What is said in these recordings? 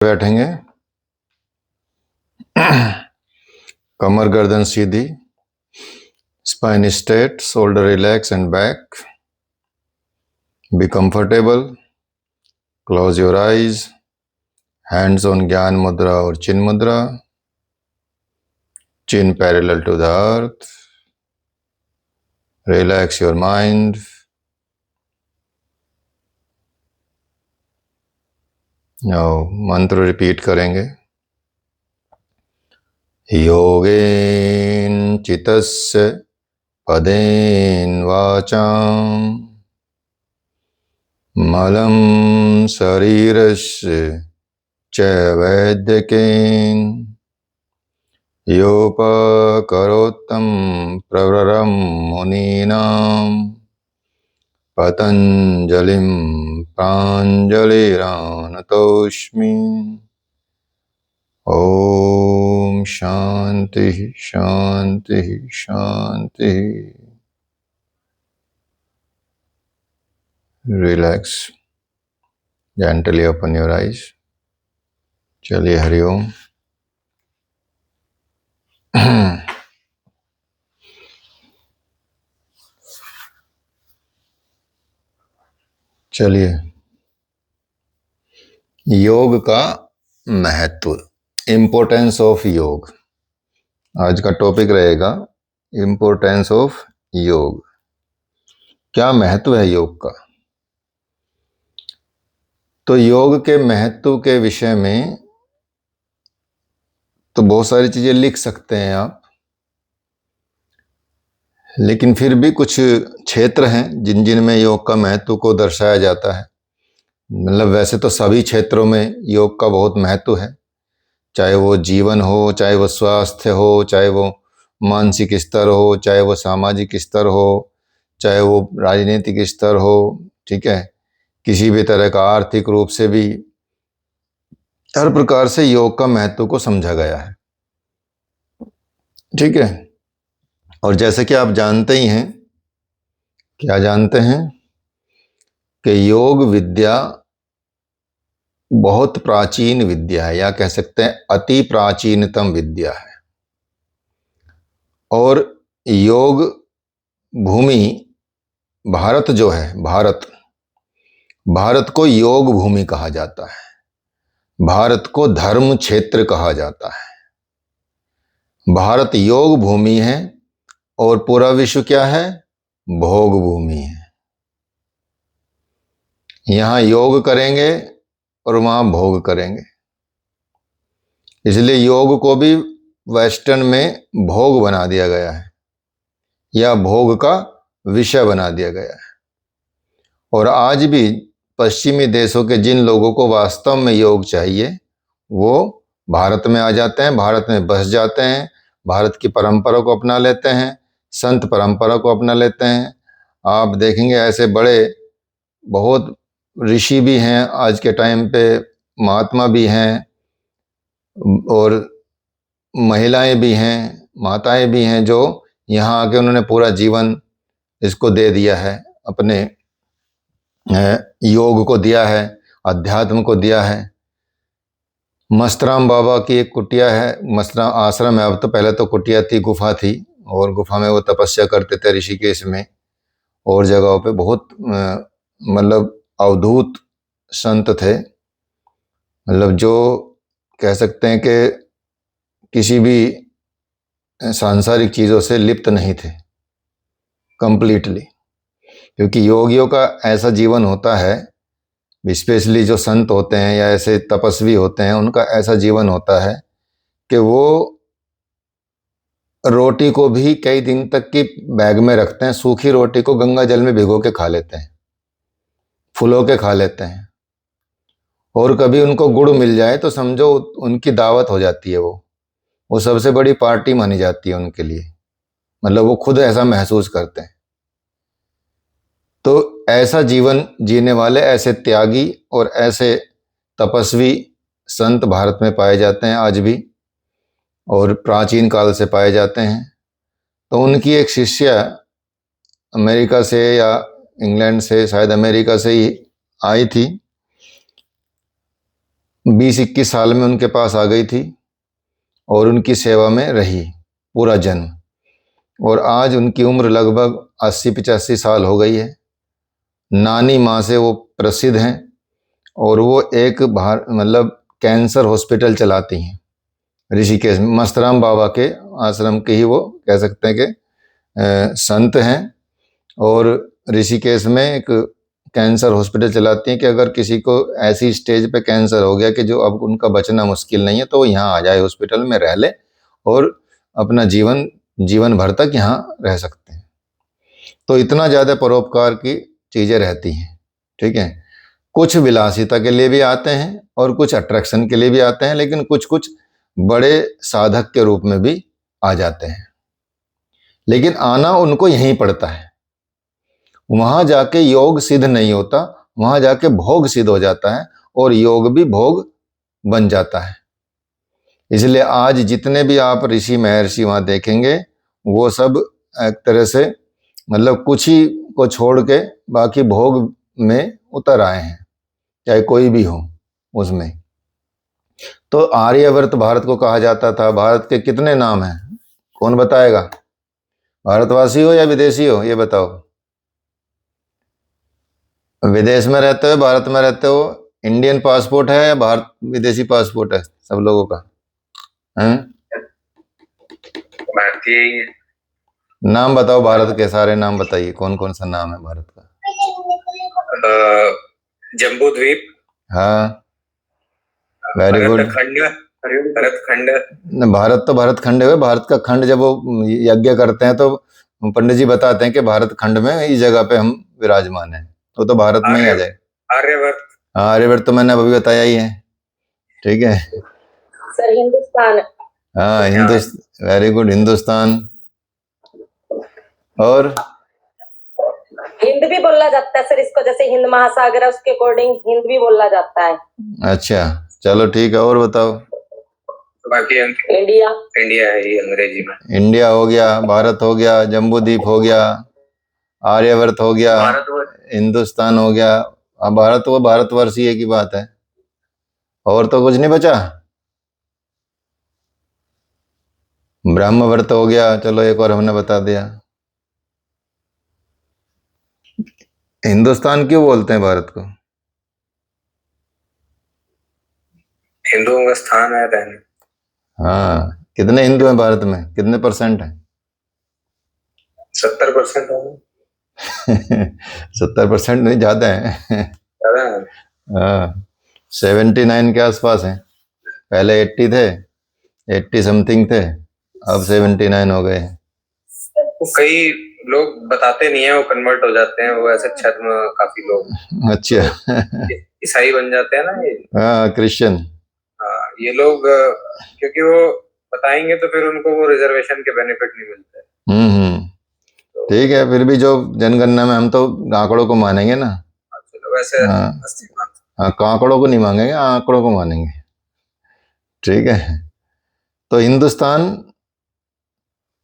बैठेंगे। कमर गर्दन सीधी, spine straight, shoulder relax and back. Be comfortable. Close your eyes. Hands on gyan mudra और chin mudra. Chin parallel to the earth. Relax your mind. Now mantra repeat करेंगे। योगेन चितस्य पदेन वाचाम मलं शरीरस्य च वैद्यकेन योपकरोत्तं प्रवरं मुनीनां पतंजलिं प्राञ्जलिरानतोऽस्मि। ओम शांति शांति शांति। Relax. Gently open your eyes. चलिए हरिओम। चलिए, योग का महत्व, इम्पोर्टेंस ऑफ योग, आज का टॉपिक रहेगा। इम्पोर्टेंस ऑफ योग, क्या महत्व है योग का। तो योग के महत्व के विषय में तो बहुत सारी चीजें लिख सकते हैं आप, लेकिन फिर भी कुछ क्षेत्र हैं जिन जिन में योग का महत्व को दर्शाया जाता है। मतलब वैसे तो सभी क्षेत्रों में योग का बहुत महत्व है, चाहे वो जीवन हो, चाहे वो स्वास्थ्य हो, चाहे वो मानसिक स्तर हो, चाहे वो सामाजिक स्तर हो, चाहे वो राजनीतिक स्तर हो, ठीक है, किसी भी तरह का आर्थिक रूप से भी, हर प्रकार से योग का महत्व को समझा गया है, ठीक है। और जैसे कि आप जानते ही हैं, क्या जानते हैं कि योग विद्या बहुत प्राचीन विद्या है, या कह सकते हैं अति प्राचीनतम विद्या है। और योग भूमि भारत जो है, भारत को योग भूमि कहा जाता है, भारत को धर्म क्षेत्र कहा जाता है। भारत योग भूमि है और पूरा विश्व क्या है, भोग भूमि है। यहां योग करेंगे और वहां भोग करेंगे। इसलिए योग को भी वेस्टर्न में भोग बना दिया गया है, या भोग का विषय बना दिया गया है। और आज भी पश्चिमी देशों के जिन लोगों को वास्तव में योग चाहिए, वो भारत में आ जाते हैं, भारत में बस जाते हैं, भारत की परंपरा को अपना लेते हैं, संत परंपरा को अपना लेते हैं। आप देखेंगे ऐसे बड़े बहुत ऋषि भी हैं आज के टाइम पे, महात्मा भी हैं, और महिलाएं भी हैं, माताएं भी हैं, जो यहाँ आके उन्होंने पूरा जीवन इसको दे दिया है, अपने योग को दिया है, अध्यात्म को दिया है। मस्तराम बाबा की एक कुटिया है, मस्तराम आश्रम है, अब तो, पहले तो कुटिया थी, गुफा थी, और गुफा में वो तपस्या करते थे ऋषिकेश में और जगहों पे। बहुत मतलब अवधूत संत थे, मतलब जो कह सकते हैं कि किसी भी सांसारिक चीज़ों से लिप्त नहीं थे कंप्लीटली। क्योंकि योगियों का ऐसा जीवन होता है, स्पेशली जो संत होते हैं या ऐसे तपस्वी होते हैं, उनका ऐसा जीवन होता है कि वो रोटी को भी कई दिन तक की बैग में रखते हैं, सूखी रोटी को गंगा जल में भिगो के खा लेते हैं, फुलो के खा लेते हैं। और कभी उनको गुड़ मिल जाए तो समझो उनकी दावत हो जाती है, वो सबसे बड़ी पार्टी मानी जाती है उनके लिए। मतलब वो खुद ऐसा महसूस करते हैं। तो ऐसा जीवन जीने वाले, ऐसे त्यागी और ऐसे तपस्वी संत भारत में पाए जाते हैं आज भी, और प्राचीन काल से पाए जाते हैं। तो उनकी एक शिष्या अमेरिका से या इंग्लैंड से, शायद अमेरिका से ही आई थी, 20-21 साल में उनके पास आ गई थी और उनकी सेवा में रही पूरा जन्म। और आज उनकी उम्र लगभग 80-85 साल हो गई है। नानी माँ से वो प्रसिद्ध हैं और वो एक मतलब कैंसर हॉस्पिटल चलाती हैं ऋषिकेश में। मस्तराम बाबा के आश्रम के ही वो कह सकते हैं कि संत हैं और ऋषिकेश में एक कैंसर हॉस्पिटल चलाती हैं कि अगर किसी को ऐसी स्टेज पे कैंसर हो गया कि जो अब उनका बचना मुश्किल नहीं है तो वो यहाँ आ जाए, हॉस्पिटल में रह ले और अपना जीवन भर तक यहाँ रह सकते हैं। तो इतना ज़्यादा परोपकार की चीज़ें रहती हैं। ठीक है, कुछ विलासिता के लिए भी आते हैं और कुछ अट्रैक्शन के लिए भी आते हैं, लेकिन कुछ कुछ बड़े साधक के रूप में भी आ जाते हैं। लेकिन आना उनको यहीं पड़ता है। वहां जाके योग सिद्ध नहीं होता, वहां जाके भोग सिद्ध हो जाता है और योग भी भोग बन जाता है। इसलिए आज जितने भी आप ऋषि महर्षि वहां देखेंगे वो सब एक तरह से मतलब कुछ ही को छोड़ के बाकी भोग में उतर आए हैं, चाहे कोई भी हो उसमें। तो आर्यवर्त भारत को कहा जाता था। भारत के कितने नाम हैं, कौन बताएगा? भारतवासी हो या विदेशी हो, ये बताओ। विदेश में रहते हो, भारत में रहते हो, इंडियन पासपोर्ट है या भारत विदेशी पासपोर्ट है सब लोगों का? हैं? भारतीय ही है। नाम बताओ भारत के, सारे नाम बताइए, कौन कौन सा नाम है भारत का? जम्बू द्वीप। हाँ, वेरी गुड। भरत खंड। भारत तो भरत खंड है। भारत का खंड जब वो यज्ञ करते हैं तो पंडित जी बताते हैं कि भारत खंड में इस जगह पे हम विराजमान हैं, तो भारत में ही आ जाए। आर्यवर्त। हाँ, आर्यवर्त तो मैंने अभी बताया ही है। ठीक है सर, हिंदुस्तान। हाँ, वेरी गुड, हिंदुस्तान। और हिंद भी बोला जाता है सर इसको, जैसे हिंद महासागर है उसके अकॉर्डिंग हिंद भी बोला जाता है। अच्छा, चलो ठीक है, और बताओ। बाकी इंडिया। इंडिया है ये अंग्रेजी में। इंडिया हो गया, भारत हो गया, जम्बूद्वीप हो गया, आर्यवर्त हो गया, हिंदुस्तान हो गया। अब भारत वो भारतवर्ष ही की बात है, और तो कुछ नहीं बचा। ब्रह्मवर्त हो गया, चलो एक और हमने बता दिया। हिंदुस्तान क्यों बोलते हैं भारत को? हिंदुओं का स्थान है रहने। हाँ, कितने हिंदू हैं भारत में, कितने %? हैं 70% है। 70% नहीं, ज्यादा है। हाँ, 79 के आसपास हैं। पहले 80 थे, 80 समथिंग थे, अब 79 हो गए। कई लोग बताते नहीं है, वो कन्वर्ट हो जाते हैं, वो ऐसे छद्म काफी लोग। अच्छा ईसाई बन जाते हैं ना ये। हाँ, क्रिश्चियन। हाँ, ये लोग क्योंकि वो बताएंगे तो फिर उनको वो रिजर्वेशन के बेनिफिट नहीं मिलते। ठीक है, फिर भी जो जनगणना में हम तो आंकड़ों को मानेंगे ना। चलो वैसे हाँ, आंकड़ों को नहीं मांगेंगे, आंकड़ों को मानेंगे। ठीक है, तो हिंदुस्तान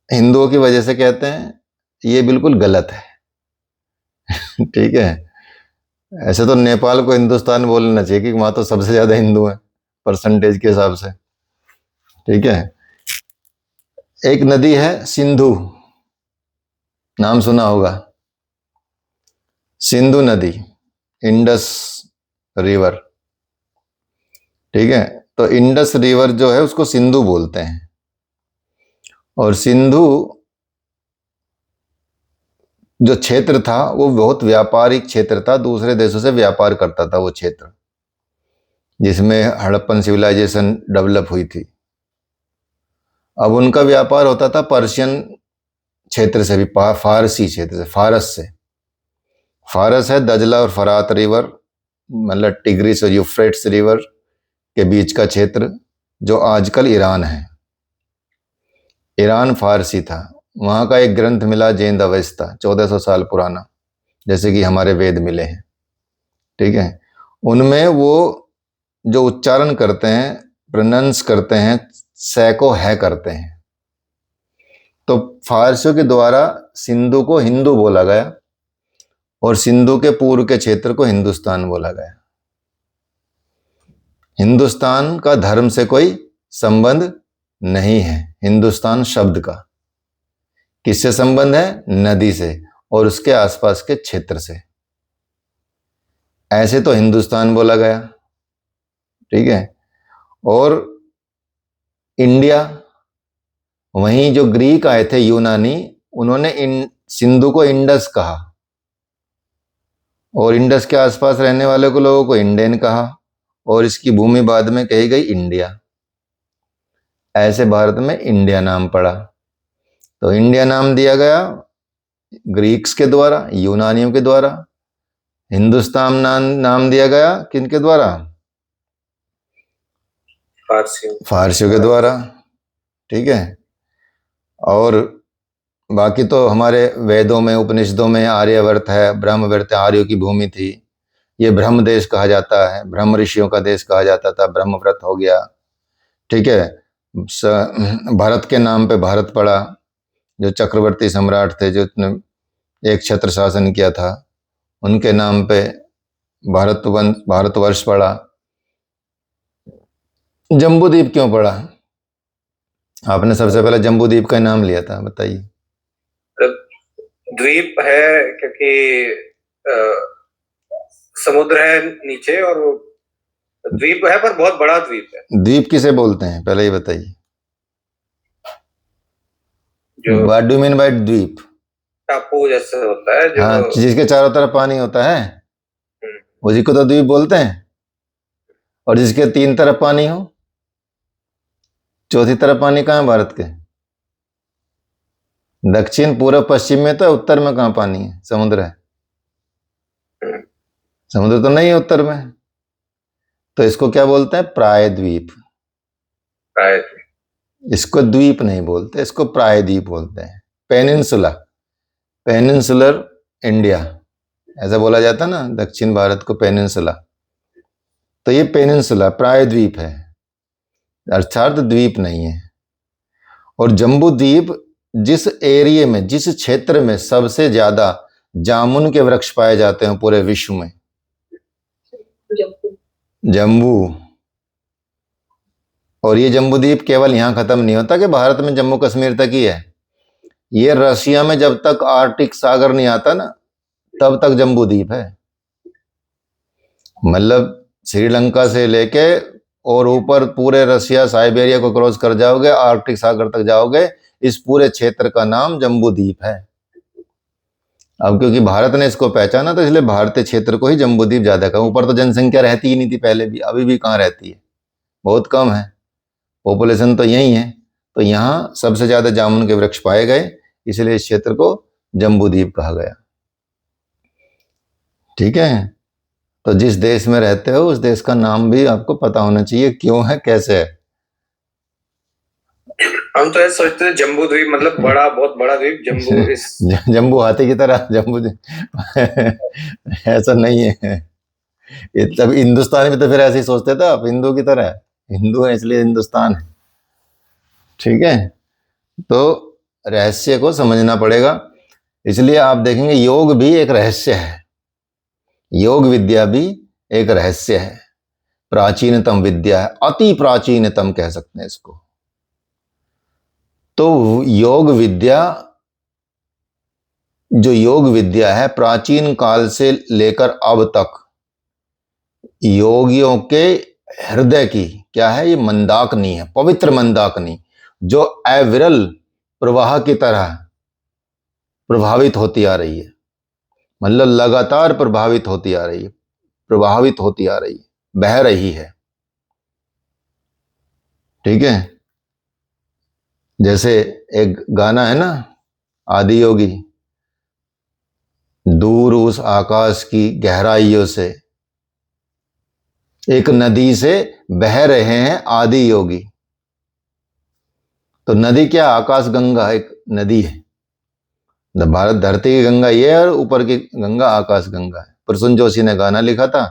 हिंदुओं की वजह से कहते हैं, ये बिल्कुल गलत है। ठीक है, ऐसे तो नेपाल को हिंदुस्तान बोलना चाहिए कि वहां तो सबसे ज्यादा हिंदू हैं परसेंटेज के हिसाब से। ठीक है, एक नदी है सिंधु, नाम सुना होगा, सिंधु नदी, इंडस रिवर। ठीक है, तो इंडस रिवर जो है उसको सिंधु बोलते हैं। और सिंधु जो क्षेत्र था वो बहुत व्यापारिक क्षेत्र था, दूसरे देशों से व्यापार करता था वो क्षेत्र, जिसमें हड़प्पन सिविलाइजेशन डेवलप हुई थी। अब उनका व्यापार होता था पर्शियन क्षेत्र से भी, फारसी क्षेत्र से, फारस से। फारस है दजला और फरात रिवर, मतलब टिग्रिस और यूफ्रेट्स रिवर के बीच का क्षेत्र, जो आजकल ईरान है। ईरान फारसी था। वहाँ का एक ग्रंथ मिला जैन अवेस्ता, 1400 साल पुराना, जैसे कि हमारे वेद मिले हैं। ठीक है, उनमें वो जो उच्चारण करते हैं, प्रोनाउंस करते हैं, सैको है करते हैं। तो फारसियों के द्वारा सिंधु को हिंदू बोला गया और सिंधु के पूर्व के क्षेत्र को हिंदुस्तान बोला गया। हिंदुस्तान का धर्म से कोई संबंध नहीं है। हिंदुस्तान शब्द का किससे संबंध है? नदी से और उसके आसपास के क्षेत्र से। ऐसे तो हिंदुस्तान बोला गया, ठीक है। और इंडिया, वहीं जो ग्रीक आए थे यूनानी, उन्होंने सिंधु को इंडस कहा और इंडस के आसपास रहने वाले को लोगों को इंडियन कहा और इसकी भूमि बाद में कही गई इंडिया। ऐसे भारत में इंडिया नाम पड़ा। तो इंडिया नाम दिया गया ग्रीक्स के द्वारा, यूनानियों के द्वारा। हिंदुस्तान नाम दिया गया किनके द्वारा? फारसियों के द्वारा, ठीक है। और बाकी तो हमारे वेदों में, उपनिषदों में आर्यवर्त है, ब्रह्मवर्त है, आर्यों की भूमि थी। ये ब्रह्म देश कहा जाता है, ब्रह्म ऋषियों का देश कहा जाता था, ब्रह्मव्रत हो गया, ठीक है। भारत के नाम पे भारत पड़ा, जो चक्रवर्ती सम्राट थे, जो एक छत्र शासन किया था, उनके नाम पे भारतवर्ष पड़ा। जम्बूद्वीप क्यों पड़ा? आपने सबसे पहले जम्बूद्वीप का नाम लिया था, बताइए। द्वीप है क्योंकि समुद्र है नीचे और वो द्वीप है, पर बहुत बड़ा द्वीप है। द्वीप किसे बोलते हैं पहले ये बताइए। जो What do you mean by द्वीप? टापू जैसे होता है जो, हाँ, जिसके चारों तरफ पानी होता है उसी को तो द्वीप बोलते हैं। और जिसके 3 तरफ पानी हो, चौथी तरफ पानी कहाँ है भारत के? दक्षिण, पूर्व, पश्चिम में तो, उत्तर में कहाँ पानी है? समुद्र है? समुद्र तो नहीं है उत्तर में। तो इसको क्या बोलते हैं? प्रायद्वीप। इसको द्वीप नहीं बोलते, इसको प्रायद्वीप बोलते हैं। पेनिनसुला, पेनिनसुलर इंडिया ऐसा बोला जाता ना, दक्षिण भारत को पेनिनसुला। तो ये पेनिनसुला प्रायद्वीप है, अर्थात द्वीप नहीं है। और जम्बूद्वीप जिस एरिया में, जिस क्षेत्र में सबसे ज्यादा जामुन के वृक्ष पाए जाते हैं पूरे विश्व में, जम्बू। और ये जम्बूद्वीप केवल यहां खत्म नहीं होता कि भारत में जम्मू कश्मीर तक ही है। ये रशिया में जब तक आर्कटिक सागर नहीं आता ना, तब तक जम्बूद्वीप है। मतलब श्रीलंका से लेके और ऊपर पूरे रशिया, साइबेरिया को क्रॉस कर जाओगे, आर्कटिक सागर तक जाओगे, इस पूरे क्षेत्र का नाम जम्बूद्वीप है। अब क्योंकि भारत ने इसको पहचाना तो इसलिए भारतीय क्षेत्र को ही जम्बूद्वीप ज्यादा कहा। ऊपर तो जनसंख्या रहती ही नहीं थी पहले भी, अभी भी कहाँ रहती है, बहुत कम है, पॉपुलेशन तो यही है। तो यहाँ सबसे ज्यादा जामुन के वृक्ष पाए गए, इसलिए इस क्षेत्र को जम्बूद्वीप कहा गया, ठीक है। तो जिस देश में रहते हो उस देश का नाम भी आपको पता होना चाहिए, क्यों है, कैसे है। हम तो ऐसे सोचते हैं जम्बू द्वीप मतलब बड़ा, बहुत बड़ा द्वीप। जम्बू इस जम्बू हाथी की तरह जम्बू ऐसा नहीं है। ये तब हिंदुस्तान में तो फिर ऐसे ही सोचते थे आप, हिंदू की तरह। हिंदू है इसलिए हिंदुस्तान है, ठीक है। तो रहस्य को समझना पड़ेगा। इसलिए आप देखेंगे योग भी एक रहस्य है, योग विद्या भी एक रहस्य है, प्राचीनतम विद्या है, अति प्राचीनतम कह सकते हैं इसको। तो योग विद्या, जो योग विद्या है, प्राचीन काल से लेकर अब तक योगियों के हृदय की क्या है, ये मंदाकिनी है, पवित्र मंदाकिनी, जो अविरल प्रवाह की तरह प्रभावित होती आ रही है। मतलब लगातार प्रभावित होती आ रही है, प्रभावित होती आ रही है, बह रही है, ठीक है। जैसे एक गाना है ना, आदि योगी, दूर उस आकाश की गहराइयों से एक नदी से बह रहे हैं आदि योगी। तो नदी क्या, आकाश गंगा एक नदी है। भारत धरती की गंगा ये है और ऊपर की गंगा आकाश गंगा है। प्रसून जोशी ने गाना लिखा था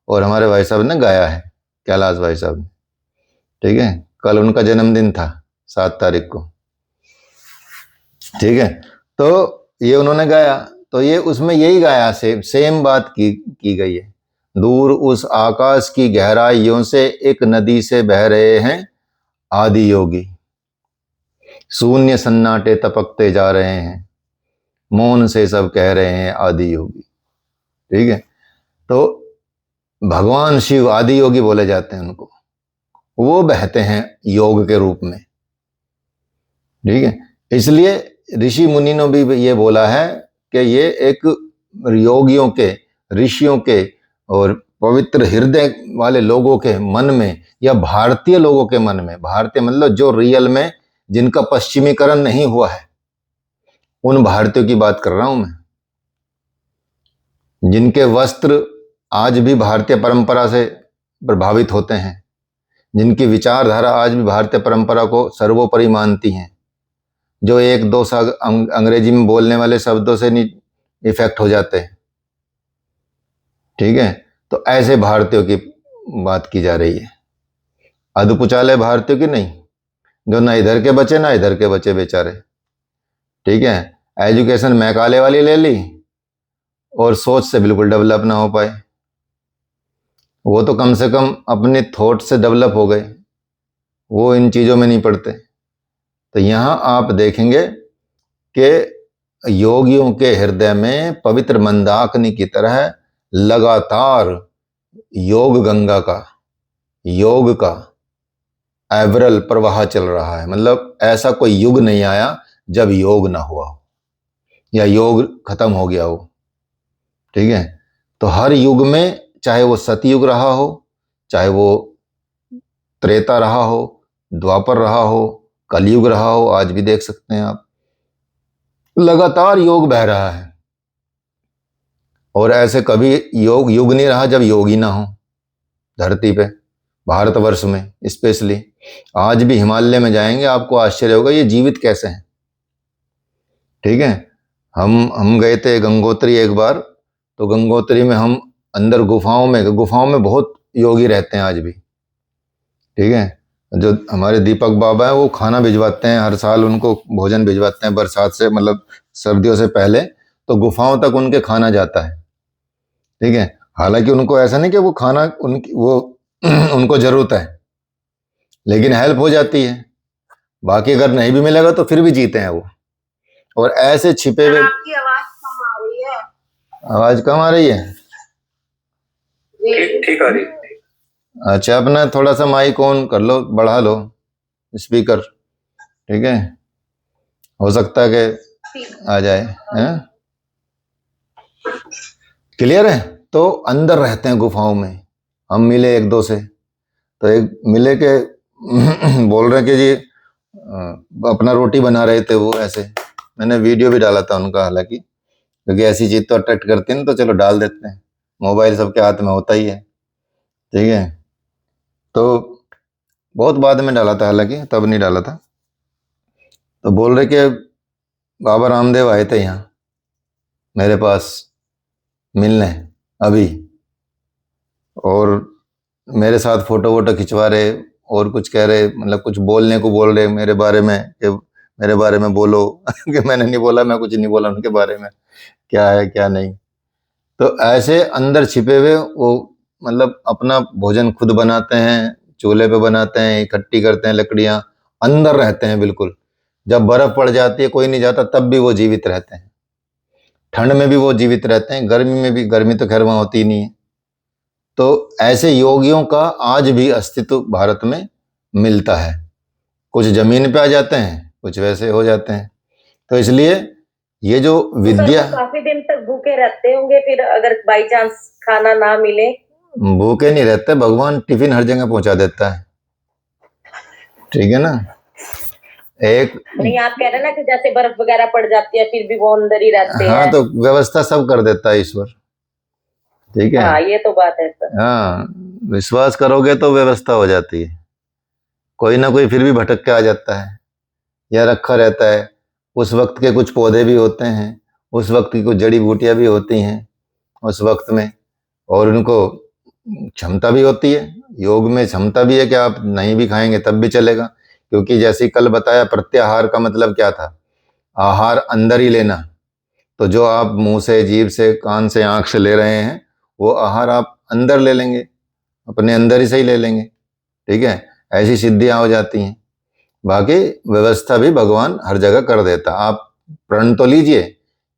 और हमारे भाई साहब ने गाया है, कैलाश भाई साहब ने, ठीक है। कल उनका जन्मदिन था 7 तारीख को, ठीक है। तो ये उन्होंने गाया, तो ये उसमें यही गाया, सेम बात की गई है। दूर उस आकाश की गहराइयों से एक नदी से बह रहे हैं आदि योगी। शून्य सन्नाटे टपकते जा रहे हैं, मौन से सब कह रहे हैं आदि योगी। ठीक है, तो भगवान शिव आदि योगी बोले जाते हैं उनको, वो बहते हैं योग के रूप में। ठीक है, इसलिए ऋषि मुनि ने भी ये बोला है कि ये एक योगियों के, ऋषियों के और पवित्र हृदय वाले लोगों के मन में, या भारतीय लोगों के मन में, भारतीय मतलब जो रियल में जिनका पश्चिमीकरण नहीं हुआ है, उन भारतीयों की बात कर रहा हूं मैं, जिनके वस्त्र आज भी भारतीय परंपरा से प्रभावित होते हैं, जिनकी विचारधारा आज भी भारतीय परंपरा को सर्वोपरि मानती हैं, जो एक दो अंग्रेजी में बोलने वाले शब्दों से नहीं इफेक्ट हो जाते हैं। ठीक है, तो ऐसे भारतीयों की बात की जा रही है, अधपुचाले भारतीयों की नहीं, जो ना इधर के बचे ना इधर के बचे बेचारे। ठीक है, एजुकेशन मैकाले वाली ले ली और सोच से बिल्कुल डेवलप ना हो पाए। वो तो कम से कम अपने थॉट से डेवलप हो गए, वो इन चीज़ों में नहीं पड़ते। तो यहाँ आप देखेंगे कि योगियों के हृदय में पवित्र मंदाकिनी की तरह लगातार योग गंगा का, योग का एवरल प्रवाह चल रहा है। मतलब ऐसा कोई युग नहीं आया जब योग ना हुआ हो या योग खत्म हो गया हो। ठीक है, तो हर युग में, चाहे वो सतयुग रहा हो, चाहे वो त्रेता रहा हो, द्वापर रहा हो, कलयुग रहा हो, आज भी देख सकते हैं आप, लगातार योग बह रहा है। और ऐसे कभी योग युग नहीं रहा जब योगी ना हो धरती पे, भारतवर्ष में स्पेशली। आज भी हिमालय में जाएंगे, आपको आश्चर्य होगा ये जीवित कैसे हैं। ठीक है, हम गए थे गंगोत्री एक बार, तो गंगोत्री में हम अंदर गुफाओं में बहुत योगी रहते हैं आज भी। ठीक है, जो हमारे दीपक बाबा हैं वो खाना भिजवाते हैं, हर साल उनको भोजन भिजवाते हैं बरसात से, मतलब सर्दियों से पहले, तो गुफाओं तक उनके खाना जाता है। ठीक है, हालांकि उनको ऐसा नहीं कि वो खाना उनको जरूरत है, लेकिन हेल्प हो जाती है। बाकी अगर नहीं भी मिलेगा तो फिर भी जीते हैं वो। और ऐसे छिपे हुए, आपकी आवाज कम आ रही है। आवाज कम आ रही है? ठीक आ रही है। अच्छा, अपना थोड़ा सा माइक ऑन कर लो, बढ़ा लो स्पीकर। ठीक है, हो सकता है कि आ जाए। हैं, क्लियर है? तो अंदर रहते हैं गुफाओं में। हम मिले एक दो से, तो एक मिले के बोल रहे कि जी अपना रोटी बना रहे थे वो, ऐसे मैंने वीडियो भी डाला था उनका, हालांकि क्योंकि ऐसी चीज तो अट्रैक्ट करती है ना, तो चलो डाल देते हैं, मोबाइल सबके हाथ में होता ही है। ठीक है, तो बहुत बाद में डाला था, हालांकि तब नहीं डाला था। तो बोल रहे कि बाबा रामदेव आए थे यहाँ मेरे पास मिलने अभी, और मेरे साथ फोटो वोटो खिंचवा रहे और कुछ कह रहे, मतलब कुछ बोलने को बोल रहे मेरे बारे में कि मेरे बारे में बोलो कि मैंने नहीं बोला, मैं कुछ नहीं बोला उनके बारे में, क्या है क्या नहीं। तो ऐसे अंदर छिपे हुए वो, मतलब अपना भोजन खुद बनाते हैं, चूल्हे पे बनाते हैं, इकट्ठी करते हैं लकड़ियाँ, अंदर रहते हैं बिल्कुल। जब बर्फ पड़ जाती है, कोई नहीं जाता, तब भी वो जीवित रहते हैं। ठंड में भी वो जीवित रहते हैं, गर्मी में भी, गर्मी तो खैर वहाँ होती ही नहीं है। तो ऐसे योगियों का आज भी अस्तित्व भारत में मिलता है। कुछ जमीन पे आ जाते हैं, कुछ वैसे हो जाते हैं। तो इसलिए ये जो विद्या, काफी दिन तक भूखे रहते होंगे फिर, अगर बाई चांस खाना ना मिले? भूखे नहीं रहते, भगवान टिफिन हर जगह पहुंचा देता है। ठीक है ना, एक नहीं, आप कह रहे ना कि जैसे बर्फ वगैरह पड़ जाती है फिर भी वो अंदर ही रहते हैं। हाँ, तो व्यवस्था सब कर देता है ईश्वर। ठीक है, हाँ, ये तो बात है सर। हाँ, विश्वास करोगे तो व्यवस्था हो जाती है। कोई ना कोई फिर भी भटक के आ जाता है या रखा रहता है। उस वक्त के कुछ पौधे भी होते हैं, उस वक्त की कुछ जड़ी बूटियां भी होती हैं उस वक्त में, और उनको क्षमता भी होती है। योग में क्षमता भी है कि आप नहीं भी खाएंगे तब भी चलेगा, क्योंकि जैसे कल बताया, प्रत्याहार का मतलब क्या था? आहार अंदर ही लेना। तो जो आप मुंह से, जीभ से, कान से, आंख से ले रहे हैं, वो आहार आप अंदर ले लेंगे, अपने अंदर ही से ही ले लेंगे, ठीक है। ऐसी सिद्धियां हो जाती हैं। बाकी व्यवस्था भी भगवान हर जगह कर देता। आप प्रण तो लीजिए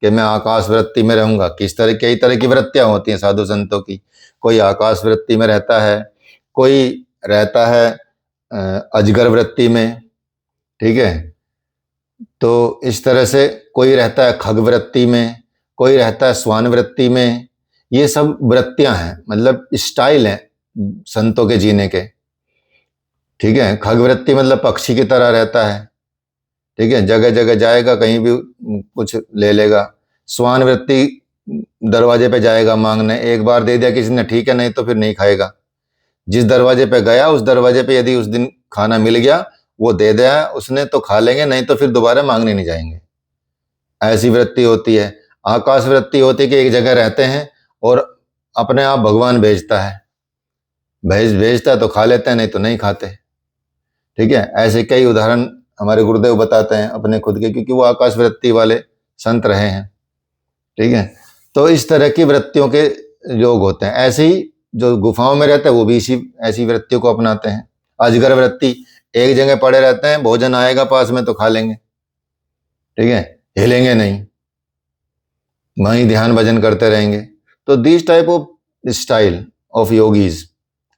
कि मैं आकाश वृत्ति में रहूंगा। किस तरह, कई तरह की वृत्तियां होती हैं साधु संतों की। कोई आकाश वृत्ति में रहता है, कोई रहता है अजगर वृत्ति में, ठीक है। तो इस तरह से कोई रहता है खग वृत्ति में, कोई रहता है श्वान वृत्ति में। ये सब वृत्तियां हैं, मतलब स्टाइल हैं संतों के जीने के, ठीक है। खग वृत्ति मतलब पक्षी की तरह रहता है, ठीक है, जगह जगह जाएगा, कहीं भी कुछ ले लेगा। श्वान वृत्ति दरवाजे पे जाएगा मांगने, एक बार दे दिया किसी ने, ठीक है, नहीं तो फिर नहीं खाएगा। जिस दरवाजे पे गया उस दरवाजे पे यदि उस दिन खाना मिल गया, वो दे दिया उसने तो खा लेंगे, नहीं तो फिर दोबारा मांगने नहीं जाएंगे। ऐसी वृत्ति होती है। आकाश वृत्ति होती है कि एक जगह रहते हैं और अपने आप भगवान भेजता है, भेजता है तो खा लेते हैं, नहीं तो नहीं खाते, ठीक है। ऐसे कई उदाहरण हमारे गुरुदेव बताते हैं अपने खुद के, क्योंकि वो आकाश वृत्ति वाले संत रहे हैं, ठीक है। तो इस तरह की वृत्तियों के योग होते हैं। ऐसे ही जो गुफाओं में रहते हैं वो भी ऐसी वृत्तियों को अपनाते हैं। अजगर वृत्ति, एक जगह पड़े रहते हैं, भोजन आएगा पास में तो खा लेंगे, ठीक है, हिलेंगे नहीं, वहीं ध्यान भजन करते रहेंगे। तो this type of style of yogis,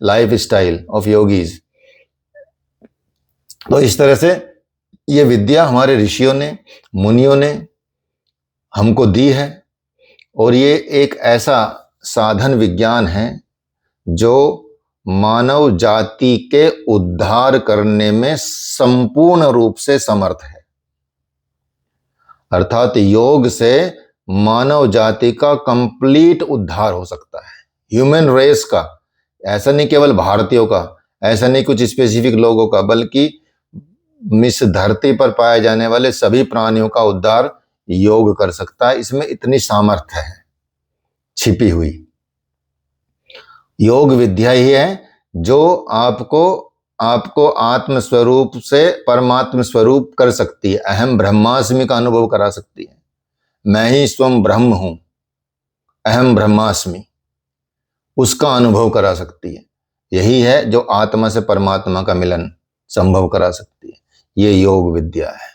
life style of yogis. तो इस तरह से ये विद्या हमारे ऋषियों ने, मुनियों ने हमको दी है, और ये एक ऐसा साधन विज्ञान है जो मानव जाति के उद्धार करने में संपूर्ण रूप से समर्थ है। अर्थात योग से मानव जाति का कंप्लीट उद्धार हो सकता है, ह्यूमन रेस का। ऐसा नहीं केवल भारतीयों का, ऐसा नहीं कुछ स्पेसिफिक लोगों का, बल्कि इस धरती पर पाए जाने वाले सभी प्राणियों का उद्धार योग कर सकता है। इसमें इतनी सामर्थ्य है छिपी हुई। योग विद्या ही है जो आपको आत्म स्वरूप से परमात्म स्वरूप कर सकती है। अहम ब्रह्मास्मि का अनुभव करा सकती है। मैं ही स्वयं ब्रह्म हूं, अहम ब्रह्मास्मि, उसका अनुभव करा सकती है। यही है जो आत्मा से परमात्मा का मिलन संभव करा सकती है। ये योग विद्या है।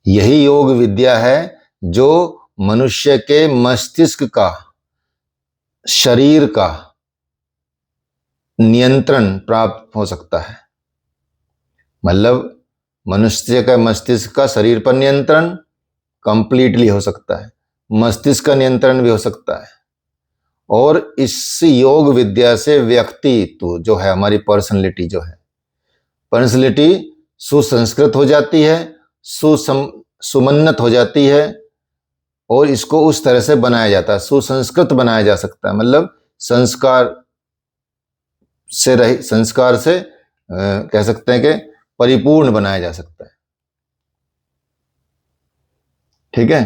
यही योग विद्या है जो मनुष्य के मस्तिष्क का, शरीर का नियंत्रण प्राप्त हो सकता है। मतलब मनुष्य का मस्तिष्क का शरीर पर नियंत्रण कंप्लीटली हो सकता है, मस्तिष्क का नियंत्रण भी हो सकता है। और इस योग विद्या से व्यक्तित्व जो है, हमारी पर्सनैलिटी जो है, पर्सनैलिटी सुसंस्कृत हो जाती है, सुमन्नत हो जाती है, और इसको उस तरह से बनाया जाता है, सुसंस्कृत बनाया जा सकता है। मतलब संस्कार से कह सकते हैं कि परिपूर्ण बनाया जा सकता है, ठीक है।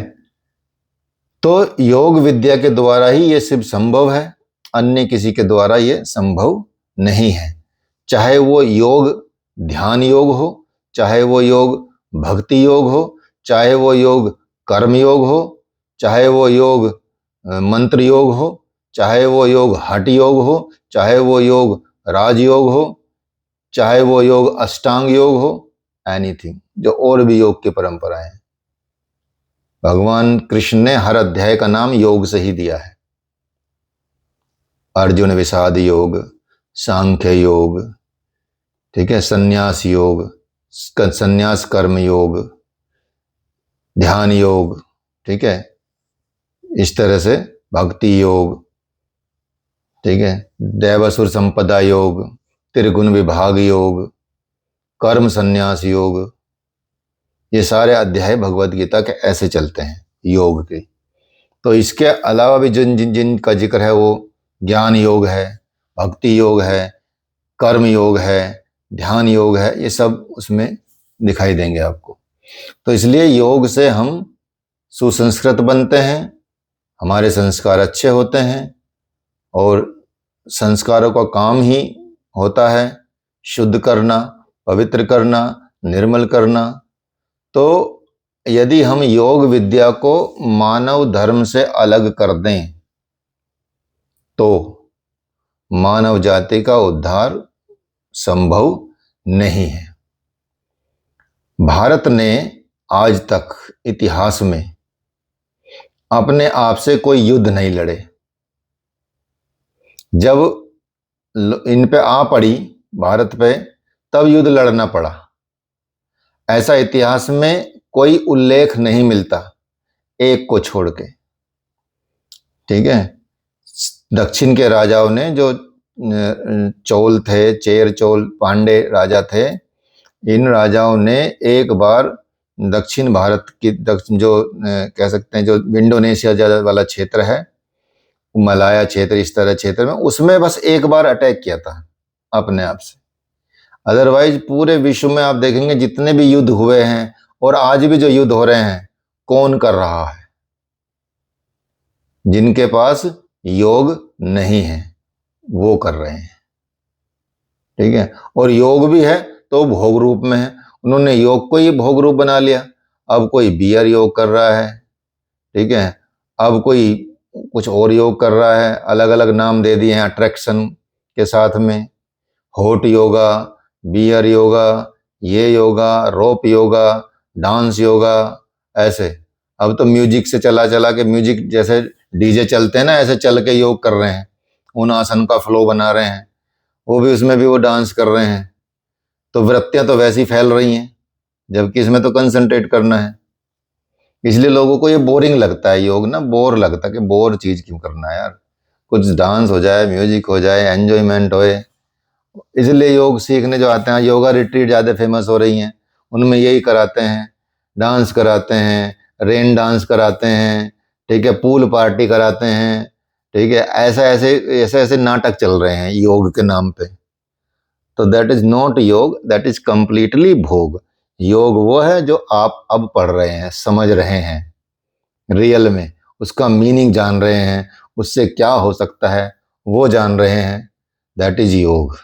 तो योग विद्या के द्वारा ही ये सिर्फ संभव है, अन्य किसी के द्वारा ये संभव नहीं है। चाहे वो योग ध्यान योग हो, चाहे वो योग भक्ति योग हो, चाहे वो योग कर्म योग हो, चाहे वो योग मंत्र योग हो, चाहे वो योग हठ योग हो, चाहे वो योग राजयोग हो, चाहे वो योग अष्टांग योग हो, एनीथिंग, जो और भी योग की परंपराएं हैं। भगवान कृष्ण ने हर अध्याय का नाम योग से ही दिया है। अर्जुन विषाद योग, सांख्य योग, ठीक है, संन्यास योग, संन्यास कर्म योग, ध्यान योग, ठीक है, इस तरह से भक्ति योग, ठीक है, दैवासुर संपदा योग, त्रिगुण विभाग योग, कर्म संन्यास योग, ये सारे अध्याय भगवद गीता के ऐसे चलते हैं योग के। तो इसके अलावा भी जिनका जिक्र है वो ज्ञान योग है, भक्ति योग है, कर्म योग है, ध्यान योग है, ये सब उसमें दिखाई देंगे आपको। तो इसलिए योग से हम सुसंस्कृत बनते हैं, हमारे संस्कार अच्छे होते हैं, और संस्कारों का काम ही होता है शुद्ध करना, पवित्र करना, निर्मल करना। तो यदि हम योग विद्या को मानव धर्म से अलग कर दें तो मानव जाति का उद्धार संभव नहीं है। भारत ने आज तक इतिहास में अपने आप से कोई युद्ध नहीं लड़े। जब इन पे आ पड़ी भारत पे, तब युद्ध लड़ना पड़ा। ऐसा इतिहास में कोई उल्लेख नहीं मिलता, एक को छोड़ के। ठीक है, दक्षिण के राजाओं ने, जो चोल थे, चेर चोल पांडे राजा थे, इन राजाओं ने एक बार दक्षिण भारत की जो कह सकते हैं, जो इंडोनेशिया वाला क्षेत्र है, मलाया क्षेत्र, इस तरह क्षेत्र में, उसमें बस एक बार अटैक किया था अपने आप से। अदरवाइज पूरे विश्व में आप देखेंगे जितने भी युद्ध हुए हैं और आज भी जो युद्ध हो रहे हैं, कौन कर रहा है? जिनके पास योग नहीं है वो कर रहे हैं। ठीक है, और योग भी है तो भोग रूप में है। उन्होंने योग को ही भोग रूप बना लिया। अब कोई बियर योग कर रहा है, ठीक है, अब कोई कुछ और योग कर रहा है, अलग अलग नाम दे दिए हैं अट्रैक्शन के साथ में, हॉट योगा, बियर योगा, ये योगा, रोप योगा, डांस योगा, ऐसे। अब तो म्यूजिक से चला चला के, म्यूजिक जैसे डीजे चलते हैं ना, ऐसे चल के योग कर रहे हैं, उन आसन का फ्लो बना रहे हैं, वो भी, उसमें भी वो डांस कर रहे हैं। तो वृत्तियां तो वैसी फैल रही हैं, जबकि इसमें तो कंसंट्रेट करना है। इसलिए लोगों को ये बोरिंग लगता है योग ना, बोर लगता है कि बोर चीज क्यों करना है यार, कुछ डांस हो जाए, म्यूजिक हो जाए, एंजॉयमेंट होए। इसलिए योग सीखने जो आते हैं, योगा रिट्रीट ज़्यादा फेमस हो रही हैं, उनमें यही कराते हैं, डांस कराते हैं, रेन डांस कराते हैं, ठीक है, पूल पार्टी कराते हैं, ठीक है, ऐसे नाटक चल रहे हैं योग के नाम पे। तो दैट इज नॉट योग, दैट इज कंप्लीटली भोग। योग वो है जो आप अब पढ़ रहे हैं, समझ रहे हैं, रियल में उसका मीनिंग जान रहे हैं, उससे क्या हो सकता है वो जान रहे हैं, दैट इज योग।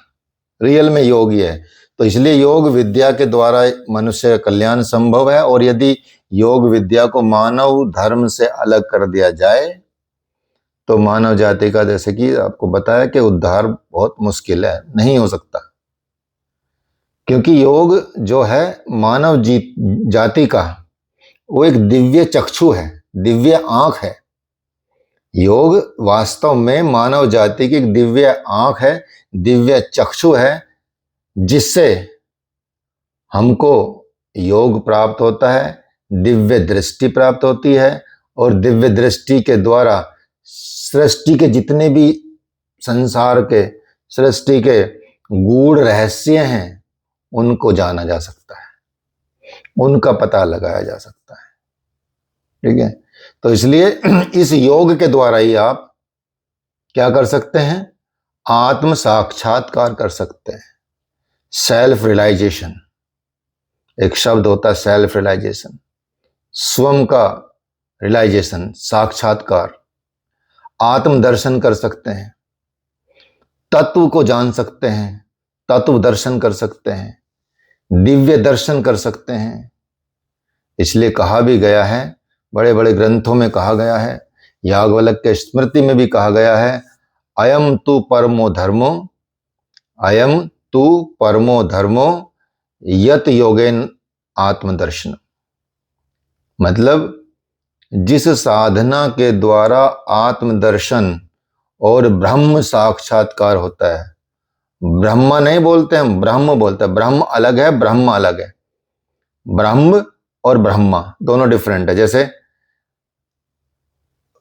रियल में योग ही है। तो इसलिए योग विद्या के द्वारा मनुष्य का कल्याण संभव है। और यदि योग विद्या को मानव धर्म से अलग कर दिया जाए तो मानव जाति का, जैसे कि आपको बताया, कि उद्धार बहुत मुश्किल है, नहीं हो सकता। क्योंकि योग जो है मानव जाति का, वो एक दिव्य चक्षु है, दिव्य आंख है। योग वास्तव में मानव जाति की एक दिव्य आंख है, दिव्य चक्षु है, जिससे हमको योग प्राप्त होता है, दिव्य दृष्टि प्राप्त होती है। और दिव्य दृष्टि के द्वारा सृष्टि के जितने भी संसार के, सृष्टि के गूढ़ रहस्य हैं, उनको जाना जा सकता है, उनका पता लगाया जा सकता है। ठीक है, तो इसलिए इस योग के द्वारा ही आप क्या कर सकते हैं? आत्म साक्षात्कार कर सकते हैं। सेल्फ रियलाइजेशन, एक शब्द होता है सेल्फ रियलाइजेशन, स्वयं का रियलाइजेशन, साक्षात्कार। आत्म दर्शन कर सकते हैं, तत्व को जान सकते हैं, तत्व दर्शन कर सकते हैं, दिव्य दर्शन कर सकते हैं। इसलिए कहा भी गया है, बड़े बड़े ग्रंथों में कहा गया है, याज्ञवल्क्य के स्मृति में भी कहा गया है, अयम तु परमो धर्मो, अयम तु परमो धर्मो यत योगेन आत्मदर्शन। मतलब जिस साधना के द्वारा आत्मदर्शन और ब्रह्म साक्षात्कार होता है, ब्रह्म नहीं बोलते हैं, ब्रह्म बोलते हैं। ब्रह्म अलग है, ब्रह्म अलग है। ब्रह्म और ब्रह्मा दोनों डिफरेंट है। जैसे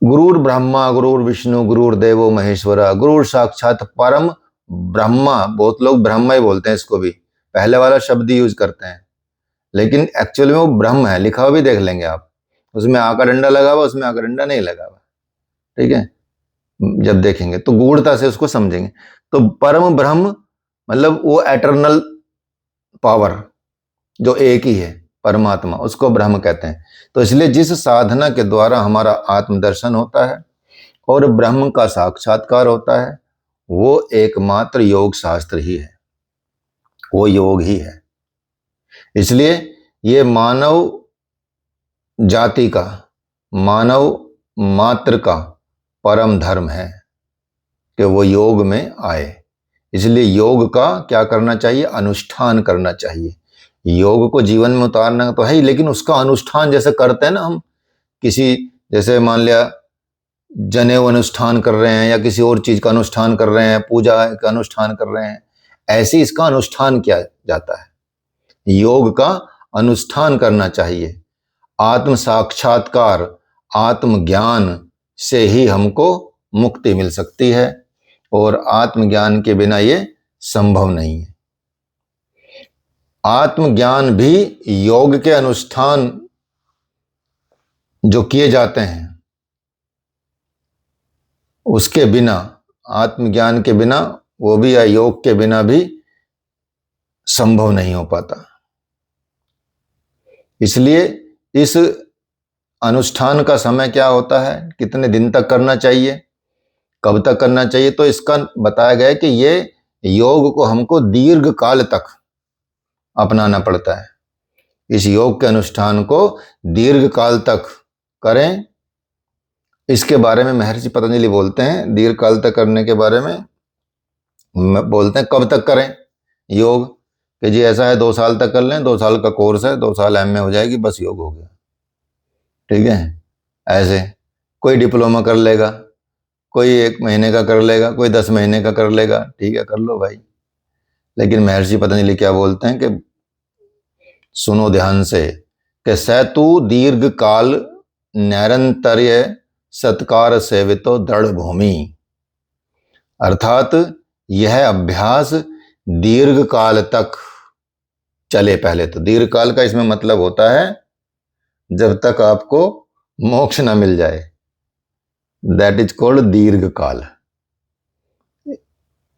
गुरुर ब्रह्मा गुरुर विष्णु गुरुर देवो महेश्वरा, गुरुर साक्षात परम ब्रह्मा। बहुत लोग ब्रह्मा ही बोलते हैं, इसको भी पहले वाला शब्द यूज करते हैं, लेकिन एक्चुअली में वो ब्रह्म है। लिखा हुआ भी देख लेंगे आप, उसमें आ का डंडा लगा हुआ, उसमें आ का डंडा नहीं लगा हुआ। ठीक है, जब देखेंगे तो गूढ़ता से उसको समझेंगे। तो परम ब्रह्म मतलब वो एटर्नल पावर जो एक ही है, परमात्मा, उसको ब्रह्म कहते हैं। तो इसलिए जिस साधना के द्वारा हमारा आत्मदर्शन होता है और ब्रह्म का साक्षात्कार होता है, वो एकमात्र योग शास्त्र ही है, वो योग ही है। इसलिए ये मानव जाति का, मानव मात्र का परम धर्म है। कि वो योग में आए। इसलिए योग का क्या करना चाहिए? अनुष्ठान करना चाहिए। योग को जीवन में उतारना तो है ही, लेकिन उसका अनुष्ठान जैसे करते हैं ना हम, किसी जैसे मान लिया जनेऊ अनुष्ठान कर रहे हैं या किसी और चीज का अनुष्ठान कर रहे हैं, पूजा का अनुष्ठान कर रहे हैं, ऐसे इसका अनुष्ठान किया जाता है। योग का अनुष्ठान करना चाहिए। आत्म साक्षात्कार, आत्मज्ञान से ही हमको मुक्ति मिल सकती है, और आत्मज्ञान के बिना ये संभव नहीं है। आत्मज्ञान भी योग के अनुष्ठान जो किए जाते हैं उसके बिना, आत्मज्ञान के बिना वो भी, या योग के बिना भी संभव नहीं हो पाता। इसलिए इस अनुष्ठान का समय क्या होता है, कितने दिन तक करना चाहिए, कब तक करना चाहिए, तो इसका बताया गया है कि ये योग को हमको दीर्घ काल तक अपनाना पड़ता है। इस योग के अनुष्ठान को दीर्घ काल तक करें। इसके बारे में महर्षि पतंजलि बोलते हैं, दीर्घ काल तक करने के बारे में बोलते हैं कब तक करें योग, कि जी ऐसा है 2 साल तक कर लें, 2 साल का कोर्स है, 2 साल एमए हो जाएगी, बस योग हो गया। ठीक है, ऐसे कोई डिप्लोमा कर लेगा, कोई 1 महीने का कर लेगा, कोई 10 महीने का कर लेगा, ठीक है कर लो भाई। लेकिन महर्षि पतंजलि क्या बोलते हैं कि सुनो ध्यान से, कि सैतु दीर्घ काल नैरंतर्य सत्कार सेवितो दृढ़ भूमि, अर्थात यह अभ्यास दीर्घ काल तक चले। पहले तो दीर्घ काल का इसमें मतलब होता है जब तक आपको मोक्ष ना मिल जाए, दैट इज कॉल्ड दीर्घ काल।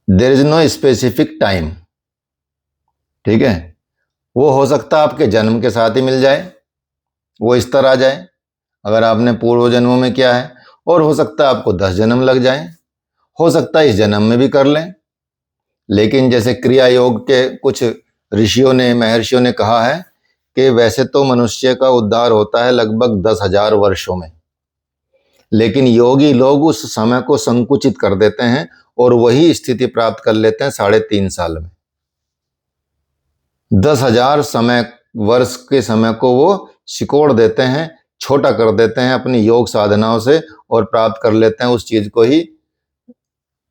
There is no specific time. ठीक है, वो हो सकता है आपके जन्म के साथ ही मिल जाए, वो स्तर आ जाए अगर आपने पूर्व जन्मों में किया है, और हो सकता है आपको 10 जन्म लग जाए, हो सकता है इस जन्म में भी कर लें। लेकिन जैसे क्रिया योग के कुछ ऋषियों ने, महर्षियों ने कहा है कि वैसे तो मनुष्य का उद्धार होता है लगभग 10,000 वर्षों में, लेकिन योगी लोग उस समय को संकुचित कर देते हैं और वही स्थिति प्राप्त कर लेते हैं 3.5 साल में। 10,000 वर्ष के समय को वो सिकोड़ देते हैं, छोटा कर देते हैं अपनी योग साधनाओं से, और प्राप्त कर लेते हैं उस चीज को ही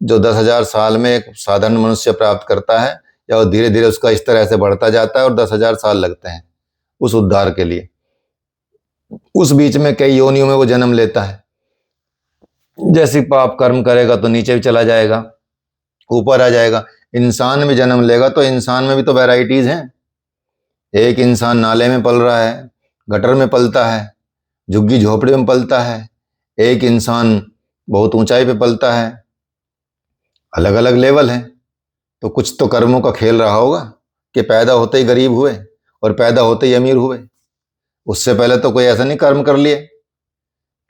जो 10,000 साल में एक साधारण मनुष्य प्राप्त करता है, या धीरे धीरे उसका इस तरह से बढ़ता जाता है और 10,000 साल लगते हैं उस उद्धार के लिए। उस बीच में कई योनियों में वो जन्म लेता है। जैसे पाप कर्म करेगा तो नीचे भी चला जाएगा, ऊपर आ जाएगा। इंसान में जन्म लेगा तो इंसान में भी तो वैरायटीज हैं। एक इंसान नाले में पल रहा है, गटर में पलता है, झुग्गी झोपड़ी में पलता है, एक इंसान बहुत ऊंचाई पे पलता है। अलग अलग लेवल है। तो कुछ तो कर्मों का खेल रहा होगा कि पैदा होते ही गरीब हुए और पैदा होते ही अमीर हुए। उससे पहले तो कोई ऐसा नहीं कर्म कर लिए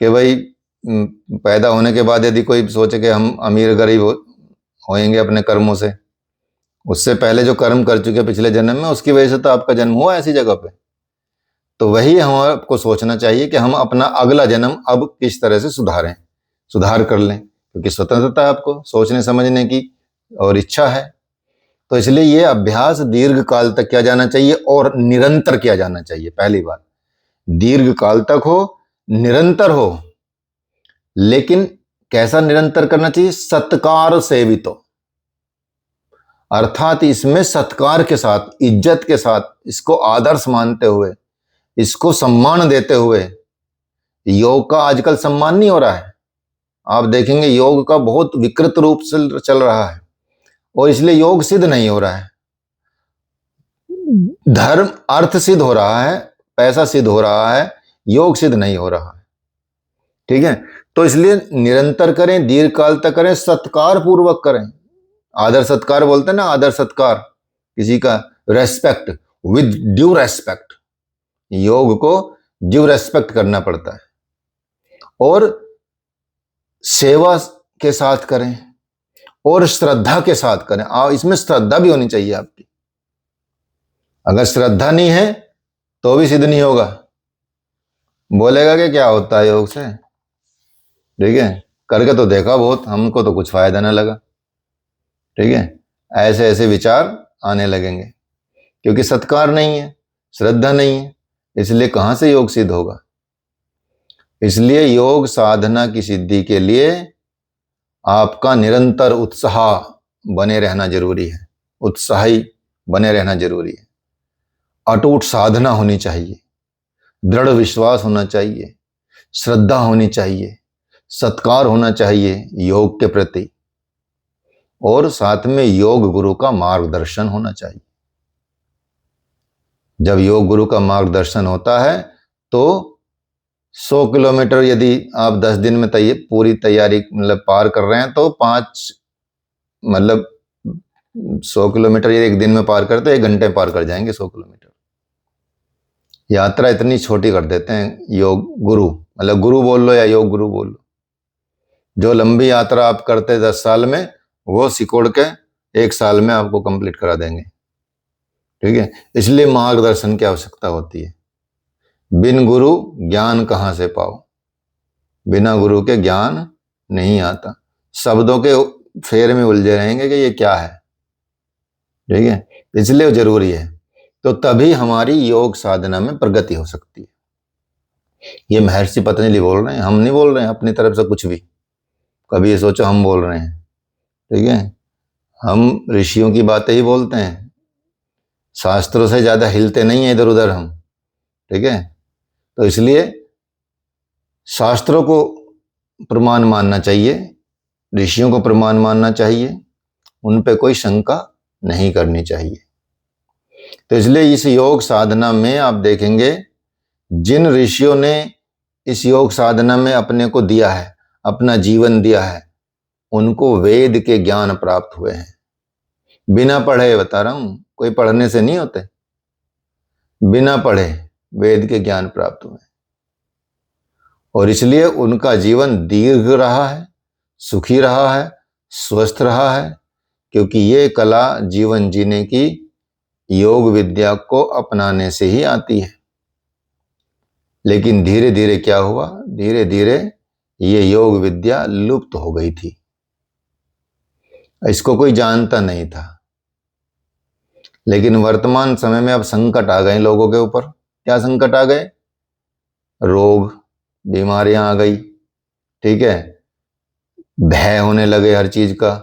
कि भाई पैदा होने के बाद यदि कोई सोचे कि हम अमीर गरीब होएंगे अपने कर्मों से, उससे पहले जो कर्म कर चुके पिछले जन्म में, उसकी वजह से तो आपका जन्म हुआ ऐसी जगह पे। तो वही हम आपको सोचना चाहिए कि हम अपना अगला जन्म अब किस तरह से सुधार कर लें, क्योंकि स्वतंत्रता है आपको सोचने समझने की और इच्छा है। तो इसलिए ये अभ्यास दीर्घ काल तक किया जाना चाहिए और निरंतर किया जाना चाहिए। पहली बात, दीर्घ काल तक हो, निरंतर हो। लेकिन कैसा निरंतर करना चाहिए? सत्कार सेवित हो, अर्थात इसमें सत्कार के साथ, इज्जत के साथ, इसको आदर्श मानते हुए, इसको सम्मान देते हुए। योग का आजकल सम्मान नहीं हो रहा है। आप देखेंगे योग का बहुत विकृत रूप से चल रहा है, और इसलिए योग सिद्ध नहीं हो रहा है। धर्म अर्थ सिद्ध हो रहा है, पैसा सिद्ध हो रहा है, योग सिद्ध नहीं हो रहा है। ठीक है, तो इसलिए निरंतर करें, दीर्घ काल तक करें, सत्कार पूर्वक करें। आदर सत्कार बोलते हैं ना, आदर सत्कार, किसी का रेस्पेक्ट, विद ड्यू रेस्पेक्ट। योग को ड्यू रेस्पेक्ट करना पड़ता है, और सेवा के साथ करें और श्रद्धा के साथ करें। इसमें श्रद्धा भी होनी चाहिए आपकी। अगर श्रद्धा नहीं है तो भी सिद्ध नहीं होगा। बोलेगा कि क्या होता है योग से, ठीक है, करके तो देखा बहुत, हमको तो कुछ फायदा ना लगा। ठीक है, ऐसे ऐसे विचार आने लगेंगे, क्योंकि सत्कार नहीं है, श्रद्धा नहीं है, इसलिए कहाँ से योग सिद्ध होगा। इसलिए योग साधना की सिद्धि के लिए आपका निरंतर उत्साह बने रहना जरूरी है, उत्साही बने रहना जरूरी है। अटूट साधना होनी चाहिए, दृढ़ विश्वास होना चाहिए, श्रद्धा होनी चाहिए, सत्कार होना चाहिए योग के प्रति, और साथ में योग गुरु का मार्गदर्शन होना चाहिए। जब योग गुरु का मार्गदर्शन होता है तो 100 किलोमीटर यदि आप 10 दिन में पूरी तैयारी मतलब पार कर रहे हैं, तो 100 किलोमीटर यदि एक दिन में पार करते 1 घंटे पार कर जाएंगे 100 किलोमीटर। यात्रा इतनी छोटी कर देते हैं योग गुरु, मतलब गुरु बोल लो या योग गुरु बोल लो। जो लंबी यात्रा आप करते 10 साल में, वो सिकोड़ के 1 साल में आपको कंप्लीट करा देंगे। ठीक है, इसलिए मार्गदर्शन की आवश्यकता होती है। बिन गुरु ज्ञान कहाँ से पाओ, बिना गुरु के ज्ञान नहीं आता। शब्दों के फेर में उलझे रहेंगे कि ये क्या है। ठीक है, इसलिए जरूरी है, तो तभी हमारी योग साधना में प्रगति हो सकती है। ये महर्षि पतंजलि बोल रहे हैं, हम नहीं बोल रहे हैं अपनी तरफ से कुछ भी। कभी ये सोचो हम बोल रहे हैं, ठीक है, हम ऋषियों की बातें ही बोलते हैं, शास्त्रों से ज्यादा हिलते नहीं है इधर उधर हम। ठीक है, तो इसलिए शास्त्रों को प्रमाण मानना चाहिए, ऋषियों को प्रमाण मानना चाहिए, उन पे कोई शंका नहीं करनी चाहिए। तो इसलिए इस योग साधना में आप देखेंगे, जिन ऋषियों ने इस योग साधना में अपने को दिया है, अपना जीवन दिया है, उनको वेद के ज्ञान प्राप्त हुए हैं। बिना पढ़े, बता रहा हूं, कोई पढ़ने से नहीं होते, बिना पढ़े वेद के ज्ञान प्राप्त हुए, और इसलिए उनका जीवन दीर्घ रहा है, सुखी रहा है, स्वस्थ रहा है, क्योंकि ये कला जीवन जीने की योग विद्या को अपनाने से ही आती है। लेकिन धीरे धीरे क्या हुआ, धीरे धीरे ये योग विद्या लुप्त हो गई थी, इसको कोई जानता नहीं था। लेकिन वर्तमान समय में अब संकट आ गए लोगों के ऊपर। क्या संकट आ गए? रोग, बीमारियां आ गई। ठीक है, भय होने लगे हर चीज का,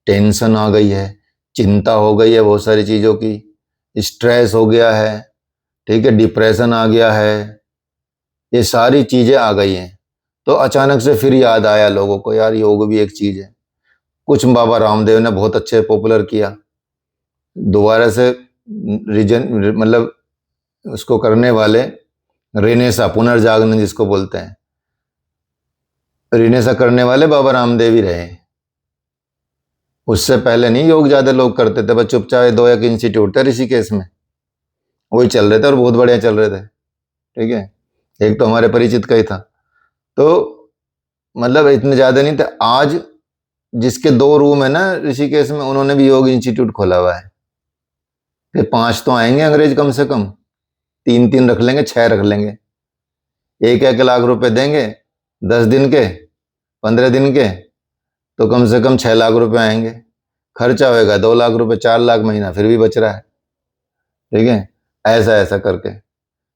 टेंशन आ गई है, चिंता हो गई है बहुत सारी चीजों की, स्ट्रेस हो गया है, ठीक है, डिप्रेशन आ गया है, ये सारी चीजें आ गई हैं। तो अचानक से फिर याद आया लोगों को, यार योग भी एक चीज है। कुछ बाबा रामदेव ने बहुत अच्छे पॉपुलर किया, दोबारा से रीजन मतलब उसको करने वाले रिनेसा, पुनर्जागरण जिसको बोलते हैं, रिनेसा करने वाले बाबा रामदेव ही रहे। उससे पहले नहीं योग ज्यादा लोग करते थे, बस चुपचाप 2 एक इंस्टीट्यूट थे ऋषिकेश में, वही चल रहे थे और बहुत बढ़िया चल रहे थे। ठीक है, एक तो हमारे परिचित का ही था, तो मतलब इतने ज्यादा नहीं थे। आज जिसके 2 रूम है ना ऋषिकेश में, उन्होंने भी योग इंस्टीट्यूट खोला हुआ है। फिर 5 तो आएंगे अंग्रेज कम से कम, 3 रख लेंगे, 6 रख लेंगे, 1 लाख रुपए देंगे 10 दिन के, 15 दिन के, तो कम से कम 6 लाख रुपए आएंगे। खर्चा होएगा 2 लाख रुपए, 4 लाख महीना, फिर भी बच रहा है। ठीक है, ऐसा ऐसा करके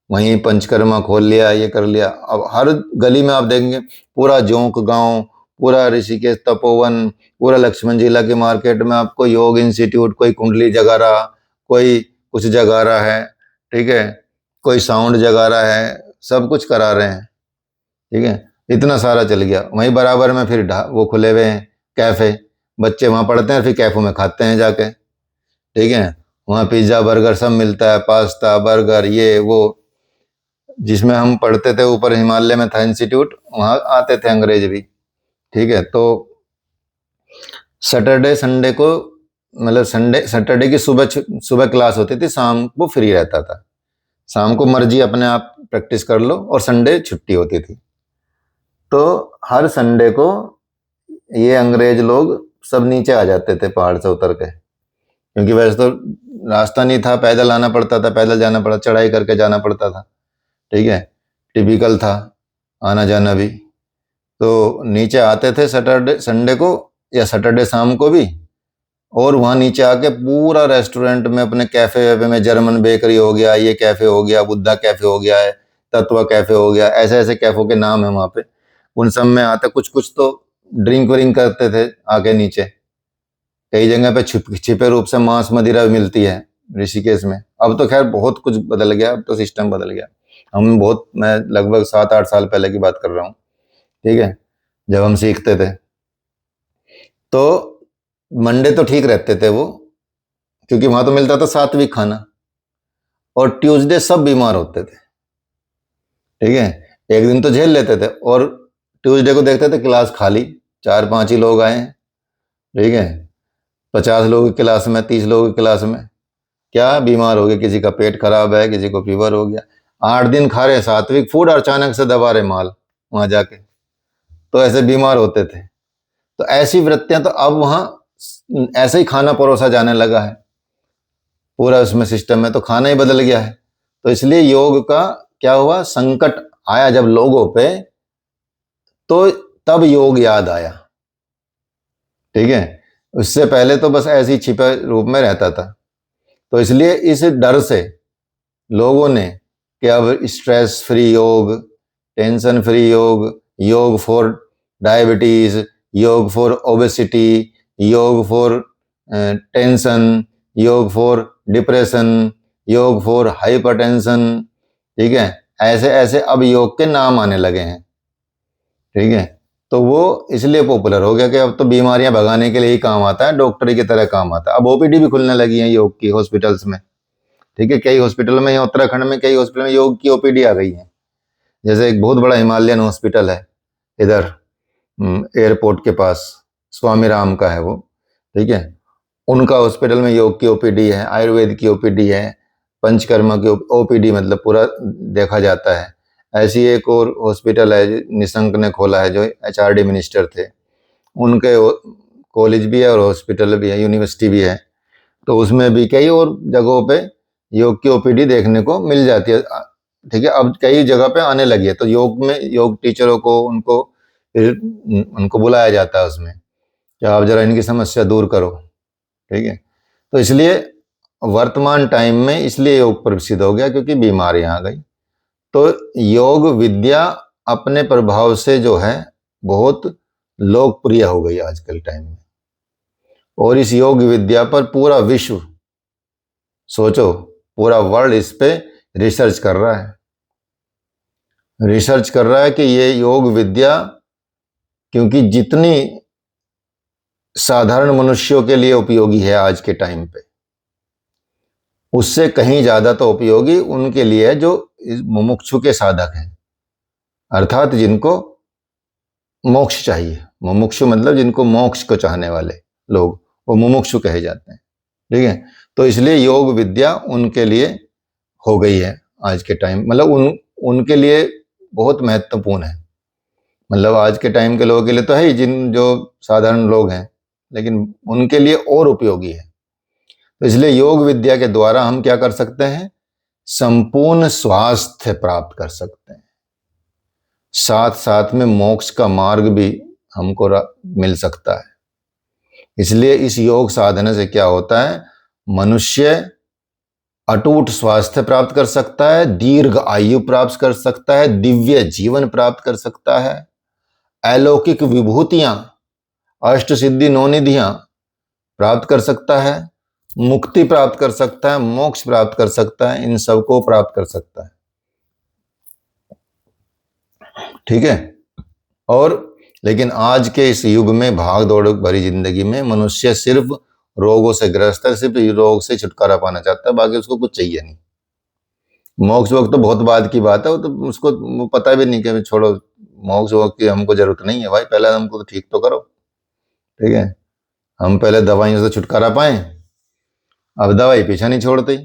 वहीं पंचकर्मा खोल लिया, ये कर लिया। अब हर गली में आप देखेंगे, पूरा जोंक गांव, पूरा ऋषिकेश तपोवन, पूरा लक्ष्मण जिला के मार्केट में आपको योग इंस्टीट्यूट, कोई कुंडली जगा रहा, कोई कुछ जगा रहा है, ठीक है, कोई साउंड जगा रहा है, सब कुछ करा रहे हैं। ठीक है, इतना सारा चल गया। वहीं बराबर में फिर वो खुले हुए हैं कैफे, बच्चे वहां पढ़ते हैं, फिर कैफों में खाते हैं जाके। ठीक है, वहाँ पिज्जा बर्गर सब मिलता है, पास्ता बर्गर ये वो। जिसमें हम पढ़ते थे ऊपर हिमालय में था इंस्टीट्यूट, वहाँ आते थे अंग्रेज भी। ठीक है, तो सैटरडे संडे को, मतलब सैटरडे की सुबह क्लास होती थी, शाम को फ्री रहता था, शाम को मर्जी अपने आप प्रैक्टिस कर लो, और संडे छुट्टी होती थी। तो हर संडे को ये अंग्रेज लोग सब नीचे आ जाते थे पहाड़ से उतर के, क्योंकि वैसे तो रास्ता नहीं था, पैदल आना पड़ता था, पैदल जाना पड़ता, चढ़ाई करके जाना पड़ता था। ठीक है, टिपिकल था आना जाना भी। तो नीचे आते थे सैटरडे संडे को या सैटरडे शाम को भी, और वहाँ नीचे आके पूरा रेस्टोरेंट में अपने कैफे वैफे में, जर्मन बेकरी हो गया, ये कैफे हो गया, बुद्धा कैफे हो गया है, तत्व कैफे हो गया, ऐसे ऐसे कैफों के नाम है वहाँ पे, उन सब में आते कुछ कुछ तो ड्रिंक व्रिंक करते थे आके नीचे। कई जगह पे छिपे रूप से मांस मदिरा भी मिलती है ऋषिकेश में। अब तो खैर बहुत कुछ बदल गया, अब तो सिस्टम बदल गया। मैं लगभग 7-8 साल पहले की बात कर रहा हूँ, ठीक है, जब हम सीखते थे। तो मंडे तो ठीक रहते थे वो, क्योंकि वहां तो मिलता था सात्विक खाना, और ट्यूसडे सब बीमार होते थे, ठीक है, एक दिन तो झेल लेते थे, और ट्यूसडे को देखते थे क्लास खाली, 4-5 ही लोग आए हैं, ठीक है, 50 लोगों की क्लास में, 30 लोगों की क्लास में, क्या बीमार हो गए, किसी का पेट खराब है, किसी को फीवर हो गया, 8 दिन खा रहे सात्विक फूड और अचानक से दबा रहे माल वहां जाके, तो ऐसे बीमार होते थे। तो ऐसी वृत्तियां तो अब वहां ऐसे ही खाना परोसा जाने लगा है, पूरा उसमें सिस्टम में तो खाना ही बदल गया है। तो इसलिए योग का क्या हुआ, संकट आया जब लोगों पे, तो तब योग याद आया, ठीक है, उससे पहले तो बस ऐसे ही छिपे रूप में रहता था। तो इसलिए इस डर से लोगों ने कि अब स्ट्रेस फ्री योग, टेंशन फ्री योग, योग फॉर डायबिटीज, योग फॉर ओबेसिटी, योग फॉर टेंशन, योग फॉर डिप्रेशन, योग फॉर हाइपरटेंशन, ठीक है, ऐसे ऐसे अब योग के नाम आने लगे हैं, ठीक है। तो वो इसलिए पॉपुलर हो गया कि अब तो बीमारियां भगाने के लिए ही काम आता है, डॉक्टरी की तरह काम आता है। अब ओपीडी भी खुलने लगी है योग की हॉस्पिटल्स में, ठीक है, कई हॉस्पिटल में, उत्तराखंड में कई हॉस्पिटल में योग की ओपीडी आ गई है। जैसे एक बहुत बड़ा हिमालयन हॉस्पिटल है इधर एयरपोर्ट के पास, स्वामी राम का है वो, ठीक है, उनका हॉस्पिटल में योग की ओपीडी है, आयुर्वेद की ओपीडी है, पंचकर्मा की ओपीडी, मतलब पूरा देखा जाता है। ऐसी एक और हॉस्पिटल है निशंक ने खोला है, जो एचआरडी मिनिस्टर थे, उनके कॉलेज भी है और हॉस्पिटल भी है, यूनिवर्सिटी भी है, तो उसमें भी कई और जगहों पे योग की ओपीडी देखने को मिल जाती है, ठीक है। अब कई जगह पे आने लगी है, तो योग में योग टीचरों को उनको बुलाया जाता है उसमें, कि आप जरा इनकी समस्या दूर करो, ठीक है। तो इसलिए वर्तमान टाइम में इसलिए योग प्रसिद्ध हो गया क्योंकि बीमारियां आ गई। तो योग विद्या अपने प्रभाव से जो है बहुत लोकप्रिय हो गई आजकल टाइम में, और इस योग विद्या पर पूरा विश्व, सोचो पूरा वर्ल्ड इस पे रिसर्च कर रहा है, कि ये योग विद्या, क्योंकि जितनी साधारण मनुष्यों के लिए उपयोगी है आज के टाइम पे, उससे कहीं ज्यादा तो उपयोगी उनके लिए है जो मुमुक्षु के साधक हैं, अर्थात जिनको मोक्ष चाहिए। मुमुक्षु मतलब जिनको मोक्ष को चाहने वाले लोग, वो मुमुक्षु कहे जाते हैं, ठीक है। तो इसलिए योग विद्या उनके लिए हो गई है आज के टाइम, मतलब उनके लिए बहुत महत्वपूर्ण है, मतलब आज के टाइम के लोगों के लिए तो है ही, जो साधारण लोग हैं, लेकिन उनके लिए और उपयोगी है। तो इसलिए योग विद्या के द्वारा हम क्या कर सकते हैं, संपूर्ण स्वास्थ्य प्राप्त कर सकते हैं, साथ साथ में मोक्ष का मार्ग भी हमको मिल सकता है। इसलिए इस योग साधना से क्या होता है, मनुष्य अटूट स्वास्थ्य प्राप्त कर सकता है, दीर्घ आयु प्राप्त कर सकता है, दिव्य जीवन प्राप्त कर सकता है, अलौकिक विभूतियां, अष्ट सिद्धि नौनिधियां प्राप्त कर सकता है, मुक्ति प्राप्त कर सकता है, मोक्ष प्राप्त कर सकता है, इन सबको प्राप्त कर सकता है, ठीक है। और लेकिन आज के इस युग में, भाग दौड़ भरी जिंदगी में, मनुष्य सिर्फ रोगों से ग्रस्त है, सिर्फ रोग से छुटकारा पाना चाहता है, बाकी उसको कुछ चाहिए नहीं। मोक्ष वक्त तो बहुत बाद की बात है, वो तो उसको पता भी नहीं कि छोड़ो मोक्ष वक्त की हमको जरूरत नहीं है भाई, पहले हमको तो ठीक तो करो, ठीक है, हम पहले दवाइयों से छुटकारा पाएं। अब दवाई पीछा नहीं छोड़ती,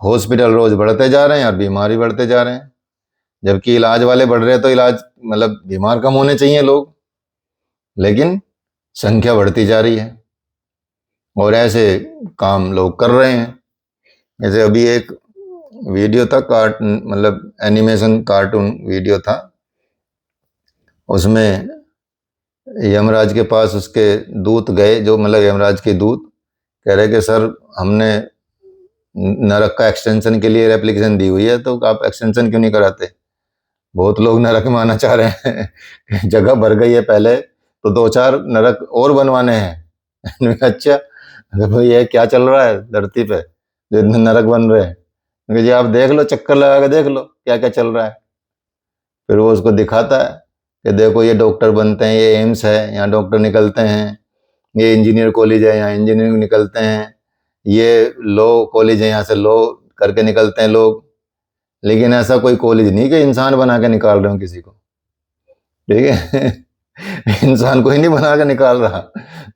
हॉस्पिटल रोज बढ़ते जा रहे हैं और बीमारी बढ़ते जा रहे हैं, जबकि इलाज वाले बढ़ रहे हैं, तो इलाज मतलब बीमार कम होने चाहिए लोग, लेकिन संख्या बढ़ती जा रही है, और ऐसे काम लोग कर रहे हैं। जैसे अभी एक वीडियो था, मतलब एनिमेशन कार्टून वीडियो था, उसमें यमराज के पास उसके दूत गए, जो मतलब यमराज के दूत कह रहे कि सर हमने नरक का एक्सटेंशन के लिए एप्लीकेशन दी हुई है, तो आप एक्सटेंशन क्यों नहीं कराते? बहुत लोग नरक में आना चाह रहे हैं जगह भर गई है पहले, तो 2-4 नरक और बनवाने हैं अच्छा, भाई ये क्या चल रहा है धरती पे जो इतने नरक बन रहे हैं? जी आप देख लो, चक्कर लगा के देख लो क्या क्या चल रहा है। फिर वो उसको दिखाता है कि देखो ये डॉक्टर बनते हैं, ये एम्स है यहाँ डॉक्टर निकलते हैं, ये इंजीनियर कॉलेज है यहाँ इंजीनियरिंग निकलते हैं, ये लॉ कॉलेज है यहाँ से लॉ करके निकलते हैं लोग। लेकिन ऐसा कोई कॉलेज नहीं कि इंसान बना के निकाल रहे हो किसी को, ठीक है इंसान कोई नहीं बना के निकाल रहा,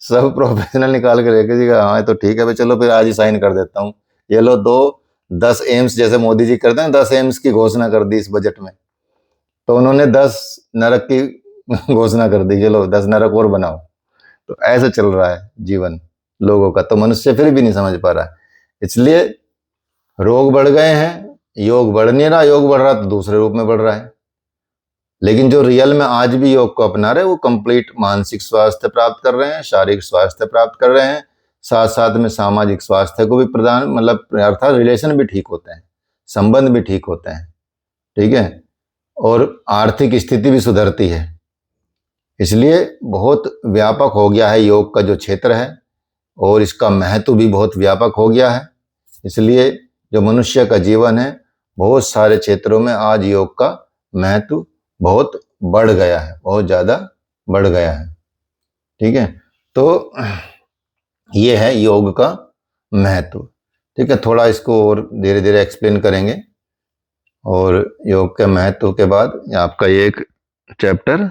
सब प्रोफेशनल निकाल के लेके जी हाँ तो ठीक है भाई चलो फिर आज ही साइन कर देता हूँ, ये लो 10 एम्स जैसे मोदी जी करते हैं, 10 एम्स की घोषणा कर दी इस बजट में, तो उन्होंने 10 नरक की घोषणा कर दी, चलो 10 नरक और बनाओ। तो ऐसा चल रहा है जीवन लोगों का, तो मनुष्य फिर भी नहीं समझ पा रहा है। इसलिए रोग बढ़ गए हैं, योग बढ़ नहीं रहा, योग बढ़ रहा तो दूसरे रूप में बढ़ रहा है। लेकिन जो रियल में आज भी योग को अपना रहे वो कंप्लीट मानसिक स्वास्थ्य प्राप्त कर रहे हैं, शारीरिक स्वास्थ्य प्राप्त कर रहे हैं, साथ साथ में सामाजिक स्वास्थ्य को भी प्रदान, मतलब अर्थात रिलेशन भी ठीक होते हैं, संबंध भी ठीक होते हैं, ठीक है, और आर्थिक स्थिति भी सुधरती है। इसलिए बहुत व्यापक हो गया है योग का जो क्षेत्र है, और इसका महत्व भी बहुत व्यापक हो गया है। इसलिए जो मनुष्य का जीवन है बहुत सारे क्षेत्रों में आज योग का महत्व बहुत बढ़ गया है, बहुत ज़्यादा बढ़ गया है, ठीक है। तो ये है योग का महत्व, ठीक है। थोड़ा इसको और धीरे धीरे एक्सप्लेन करेंगे, और योग के महत्व के बाद आपका ये एक चैप्टर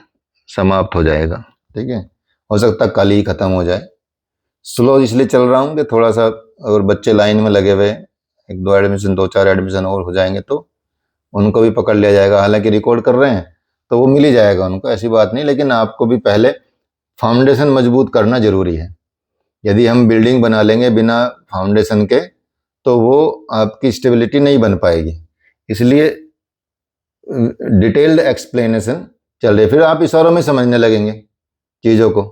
समाप्त हो जाएगा, ठीक है। हो सकता है कल ही ख़त्म हो जाए, स्लो इसलिए चल रहा हूँ कि थोड़ा सा अगर बच्चे लाइन में लगे हुए 1-2 एडमिशन 2-4 एडमिशन और हो जाएंगे तो उनको भी पकड़ लिया जाएगा। हालांकि रिकॉर्ड कर रहे हैं तो वो मिल ही जाएगा उनको, ऐसी बात नहीं, लेकिन आपको भी पहले फाउंडेशन मजबूत करना जरूरी है। यदि हम बिल्डिंग बना लेंगे बिना फाउंडेशन के तो वो आपकी स्टेबिलिटी नहीं बन पाएगी। इसलिए डिटेल्ड एक्सप्लेनेशन चल रही है, फिर आप इशारों में समझने लगेंगे चीज़ों को,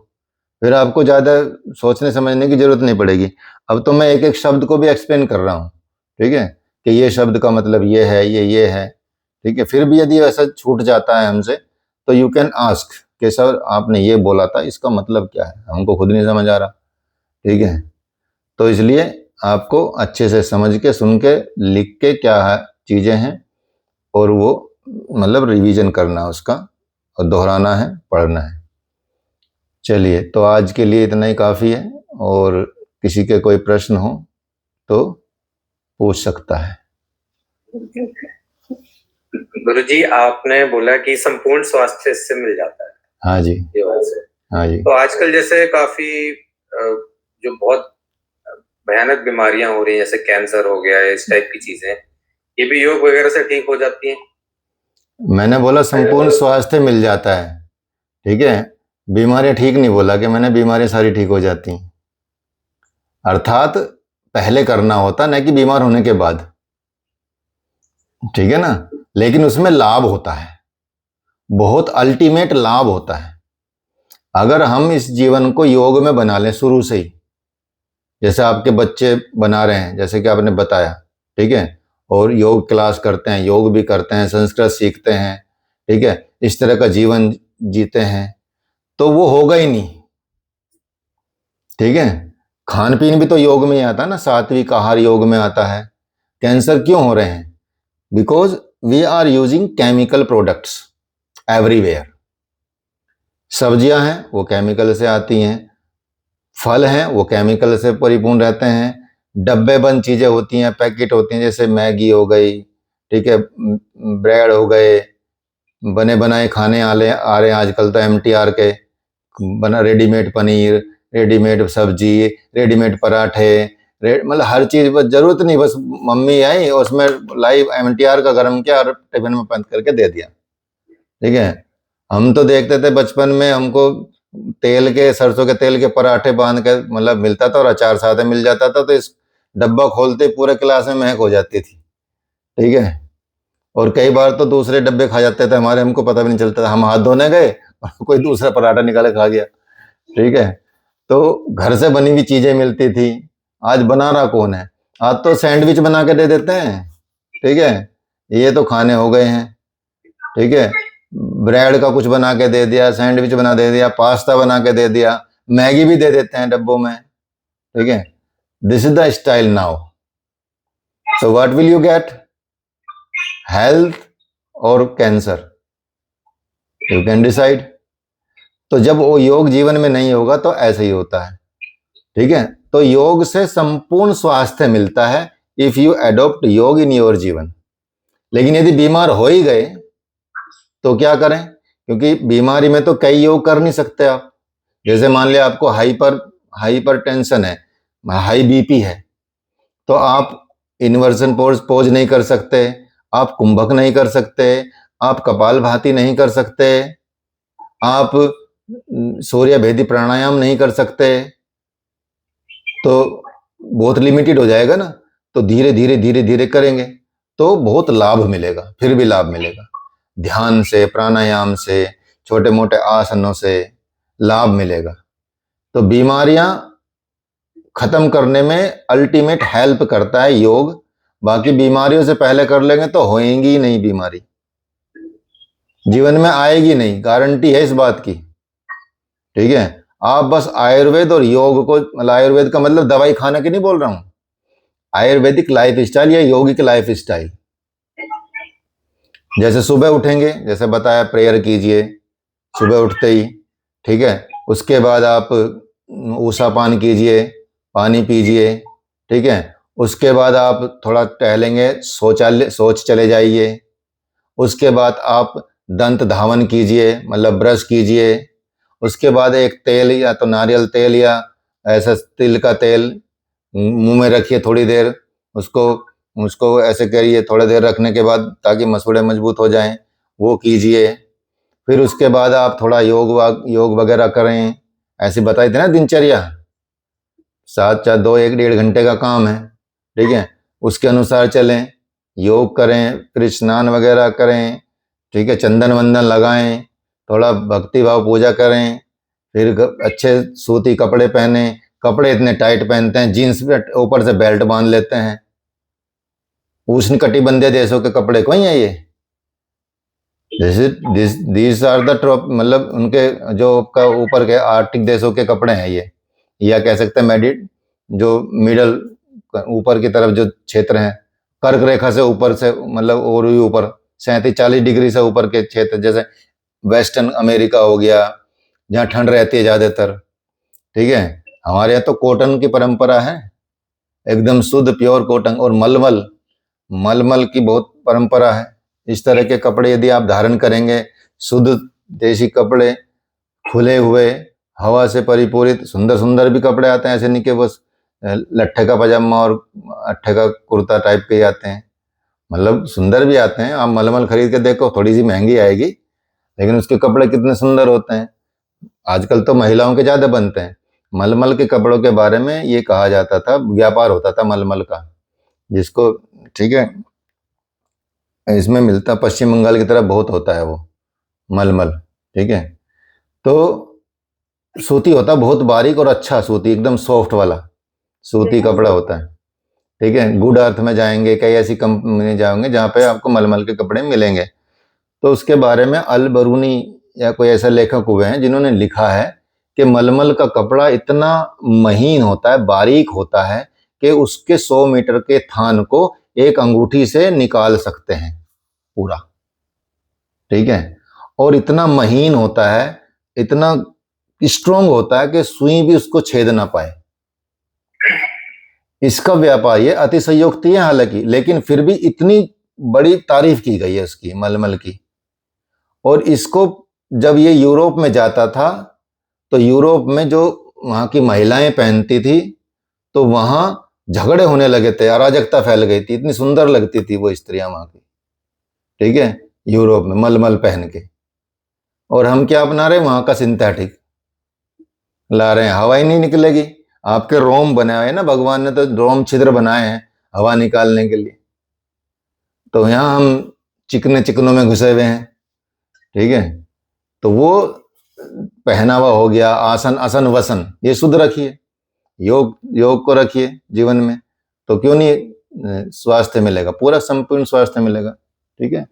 फिर आपको ज़्यादा सोचने समझने की जरूरत नहीं पड़ेगी। अब तो मैं एक एक शब्द को भी एक्सप्लेन कर रहा हूँ, ठीक है, कि ये शब्द का मतलब ये है, ये है, ठीक है। फिर भी यदि ऐसा छूट जाता है हमसे तो यू कैन आस्क कि सर आपने ये बोला था, इसका मतलब क्या है, हमको खुद नहीं समझ आ रहा, ठीक है। तो इसलिए आपको अच्छे से समझ के, सुन के, लिख के क्या है चीज़ें हैं, और वो मतलब रिवीजन करना उसका, और दोहराना है, पढ़ना है। चलिए, तो आज के लिए इतना ही काफ़ी है, और किसी के कोई प्रश्न हो तो पूछ सकता है। गुरुजी आपने बोला कि संपूर्ण स्वास्थ्य इससे मिल जाता है। हाँ जी, हाँ जी। तो आजकल जैसे काफी जो बहुत भयानक बीमारियां हो रही हैं, जैसे कैंसर हो गया, इस टाइप की चीजें, ये भी योग वगैरह से ठीक हो जाती हैं? मैंने बोला संपूर्ण स्वास्थ्य मिल जाता है, ठीक है, बीमारियां ठीक नहीं बोला कि मैंने बीमारियां सारी ठीक हो जाती हैं। अर्थात पहले करना होता, न कि बीमार होने के बाद, ठीक है ना। लेकिन उसमें लाभ होता है, बहुत अल्टीमेट लाभ होता है। अगर हम इस जीवन को योग में बना लें शुरू से ही, जैसे आपके बच्चे बना रहे हैं, जैसे कि आपने बताया, ठीक है, और योग क्लास करते हैं, योग भी करते हैं, संस्कृत सीखते हैं, ठीक है, इस तरह का जीवन जीते हैं, तो वो होगा ही नहीं, ठीक है। खान पीन भी तो योग में ही आता है ना, सात्विक आहार योग में आता है। कैंसर क्यों हो रहे हैं? Because we are using chemical products everywhere. सब्जियां हैं वो केमिकल से आती हैं, फल हैं वो केमिकल से परिपूर्ण रहते हैं, डब्बे बंद चीज़ें होती हैं, पैकेट होती हैं, जैसे मैगी हो गई, ठीक है, ब्रेड हो गए, बने बनाए खाने आ रहे हैं आजकल तो MTR के, बना रेडीमेड पनीर, रेडीमेड सब्जी, रेडीमेड पराठे, मतलब हर चीज़, बस जरूरत नहीं, बस मम्मी आई और उसमें लाइव MTR का गर्म किया और टिफिन में बंद करके दे दिया, ठीक है। हम तो देखते थे बचपन में, हमको तेल के, सरसों के तेल के पराठे बांध के मतलब मिलता था, और अचार साथ में मिल जाता था, तो इस डब्बा खोलते पूरे क्लास में महक हो जाती थी, ठीक है। और कई बार तो दूसरे डब्बे खा जाते थे हमारे, हमको पता भी नहीं चलता था, हम हाथ धोने गए कोई दूसरा पराठा निकाल के खा गया, ठीक है। तो घर से बनी हुई चीजें मिलती थी, आज बना रहा कौन है? आज तो सैंडविच बना के दे देते हैं, ठीक है, ये तो खाने हो गए हैं, ठीक है। ब्रेड का कुछ बना के दे दिया, सैंडविच बना दे दिया, पास्ता बना के दे दिया, मैगी भी दे देते हैं डब्बों में, ठीक है। This is the style now. So what will you get? Health और कैंसर, यू कैन डिसाइड। तो जब वो योग जीवन में नहीं होगा तो ऐसे ही होता है, ठीक है। तो योग से संपूर्ण स्वास्थ्य मिलता है इफ यू एडॉप्ट योग इन योर जीवन। लेकिन यदि बीमार हो ही गए तो क्या करें? क्योंकि बीमारी में तो कई योग कर नहीं सकते आप। जैसे मान लिया आपको हाइपर टेंशन है, हाई बीपी है, तो आप इन्वर्सन पोज नहीं कर सकते, आप कुंभक नहीं कर सकते, आप कपालभाति नहीं कर सकते, आप सूर्य भेदी प्राणायाम नहीं कर सकते, तो बहुत लिमिटेड हो जाएगा ना। तो धीरे धीरे धीरे धीरे करेंगे तो बहुत लाभ मिलेगा, फिर भी लाभ मिलेगा। ध्यान से, प्राणायाम से, छोटे मोटे आसनों से लाभ मिलेगा। तो बीमारियां खत्म करने में अल्टीमेट हेल्प करता है योग। बाकी बीमारियों से पहले कर लेंगे तो होएंगी ही नहीं, बीमारी जीवन में आएगी नहीं, गारंटी है इस बात की, ठीक है। आप बस आयुर्वेद और योग को, मतलब आयुर्वेद का मतलब दवाई खाने की नहीं बोल रहा हूं, आयुर्वेदिक लाइफ स्टाइल या यौगिक लाइफ स्टाइल। जैसे सुबह उठेंगे, जैसे बताया, प्रेयर कीजिए सुबह उठते ही, ठीक है। उसके बाद आप ऊषा पान कीजिए, पानी पीजिए, ठीक है। उसके बाद आप थोड़ा टहलेंगे, शौच चले जाइए। उसके बाद आप दंत धावन कीजिए, मतलब ब्रश कीजिए। उसके बाद एक तेल, या तो नारियल तेल या ऐसा तिल का तेल मुंह में रखिए थोड़ी देर, उसको ऐसे करिए थोड़ी देर रखने के बाद, ताकि मसूड़े मजबूत हो जाएं, वो कीजिए। फिर उसके बाद आप थोड़ा योग वगैरह करें। ऐसे बताई थी ना दिनचर्या, 1 घंटे का काम है, ठीक है, उसके अनुसार चलें, योग करें, फिर स्नान वगैरह करें, ठीक है, चंदन वंदन लगाएं, थोड़ा भक्ति भाव पूजा करें, फिर अच्छे सूती कपड़े पहने। कपड़े इतने टाइट पहनते हैं, जीन्स पे ऊपर से बेल्ट बांध लेते हैं, उष्ण कटिबंधीय देशों के कपड़े को ही है ये। दिस आर द ट्रॉप, मतलब उनके जो का ऊपर के आर्कटिक देशों के कपड़े हैं ये, या कह सकते हैं जो मिडल ऊपर की तरफ जो क्षेत्र है, कर्क रेखा से ऊपर से, मतलब और भी ऊपर 37-40 डिग्री से ऊपर के क्षेत्र, जैसे वेस्टर्न अमेरिका हो गया, जहाँ ठंड रहती है ज्यादातर, ठीक है। हमारे यहाँ तो कॉटन की परंपरा है, एकदम शुद्ध प्योर कॉटन, और मलमल की बहुत परंपरा है। इस तरह के कपड़े यदि आप धारण करेंगे, शुद्ध देसी कपड़े, खुले हुए, हवा से परिपूरित, सुंदर सुंदर भी कपड़े आते हैं, ऐसे नहीं कि बस लट्ठे का पजामा और अट्ठे का कुर्ता टाइप के ही आते हैं, मतलब सुंदर भी आते हैं। आप मलमल खरीद के देखो, थोड़ी सी महंगी आएगी, लेकिन उसके कपड़े कितने सुंदर होते हैं। आजकल तो महिलाओं के ज्यादा बनते हैं। मलमल के कपड़ों के बारे में ये कहा जाता था, व्यापार होता था मलमल का, जिसको, ठीक है, इसमें मिलता पश्चिम बंगाल की तरफ बहुत होता है वो मलमल, ठीक है। तो सूती होता, बहुत बारीक और अच्छा सूती, एकदम सॉफ्ट वाला सूती कपड़ा होता है, ठीक है। गुड अर्थ में जाएंगे, कई ऐसी कंपनी जाएंगे जहाँ पे आपको मलमल के कपड़े मिलेंगे। तो उसके बारे में अल बरूनी या कोई ऐसा लेखक हुए हैं जिन्होंने लिखा है कि मलमल का कपड़ा इतना महीन होता है, बारीक होता है, कि उसके 100 मीटर के थान को एक अंगूठी से निकाल सकते हैं पूरा, ठीक है। और इतना महीन होता है, इतना स्ट्रोंग होता है कि सुई भी उसको छेद ना पाए। इसका व्यापार, ये अतिशयोक्ति है हालांकि, लेकिन फिर भी इतनी बड़ी तारीफ की गई है उसकी, मलमल की। और इसको जब ये यूरोप में जाता था, तो यूरोप में जो वहां की महिलाएं पहनती थी, तो वहां झगड़े होने लगे थे, अराजकता फैल गई थी, इतनी सुंदर लगती थी वो स्त्रियां वहां की, ठीक है, यूरोप में मलमल पहन के। और हम क्या अपना रहे, वहां का सिंथेटिक ला रहे हैं, हवा ही नहीं निकलेगी। आपके रोम बनाए हैं ना भगवान ने, तो रोम छिद्र बनाए हैं हवा निकालने के लिए, तो यहाँ हम चिकने चिकनों में घुसे हुए हैं, ठीक है। तो वो पहनावा हो गया, आसन आसन वसन, ये शुद्ध रखिए, योग को रखिए जीवन में, तो क्यों नहीं स्वास्थ्य मिलेगा, पूरा संपूर्ण स्वास्थ्य मिलेगा। ठीक है।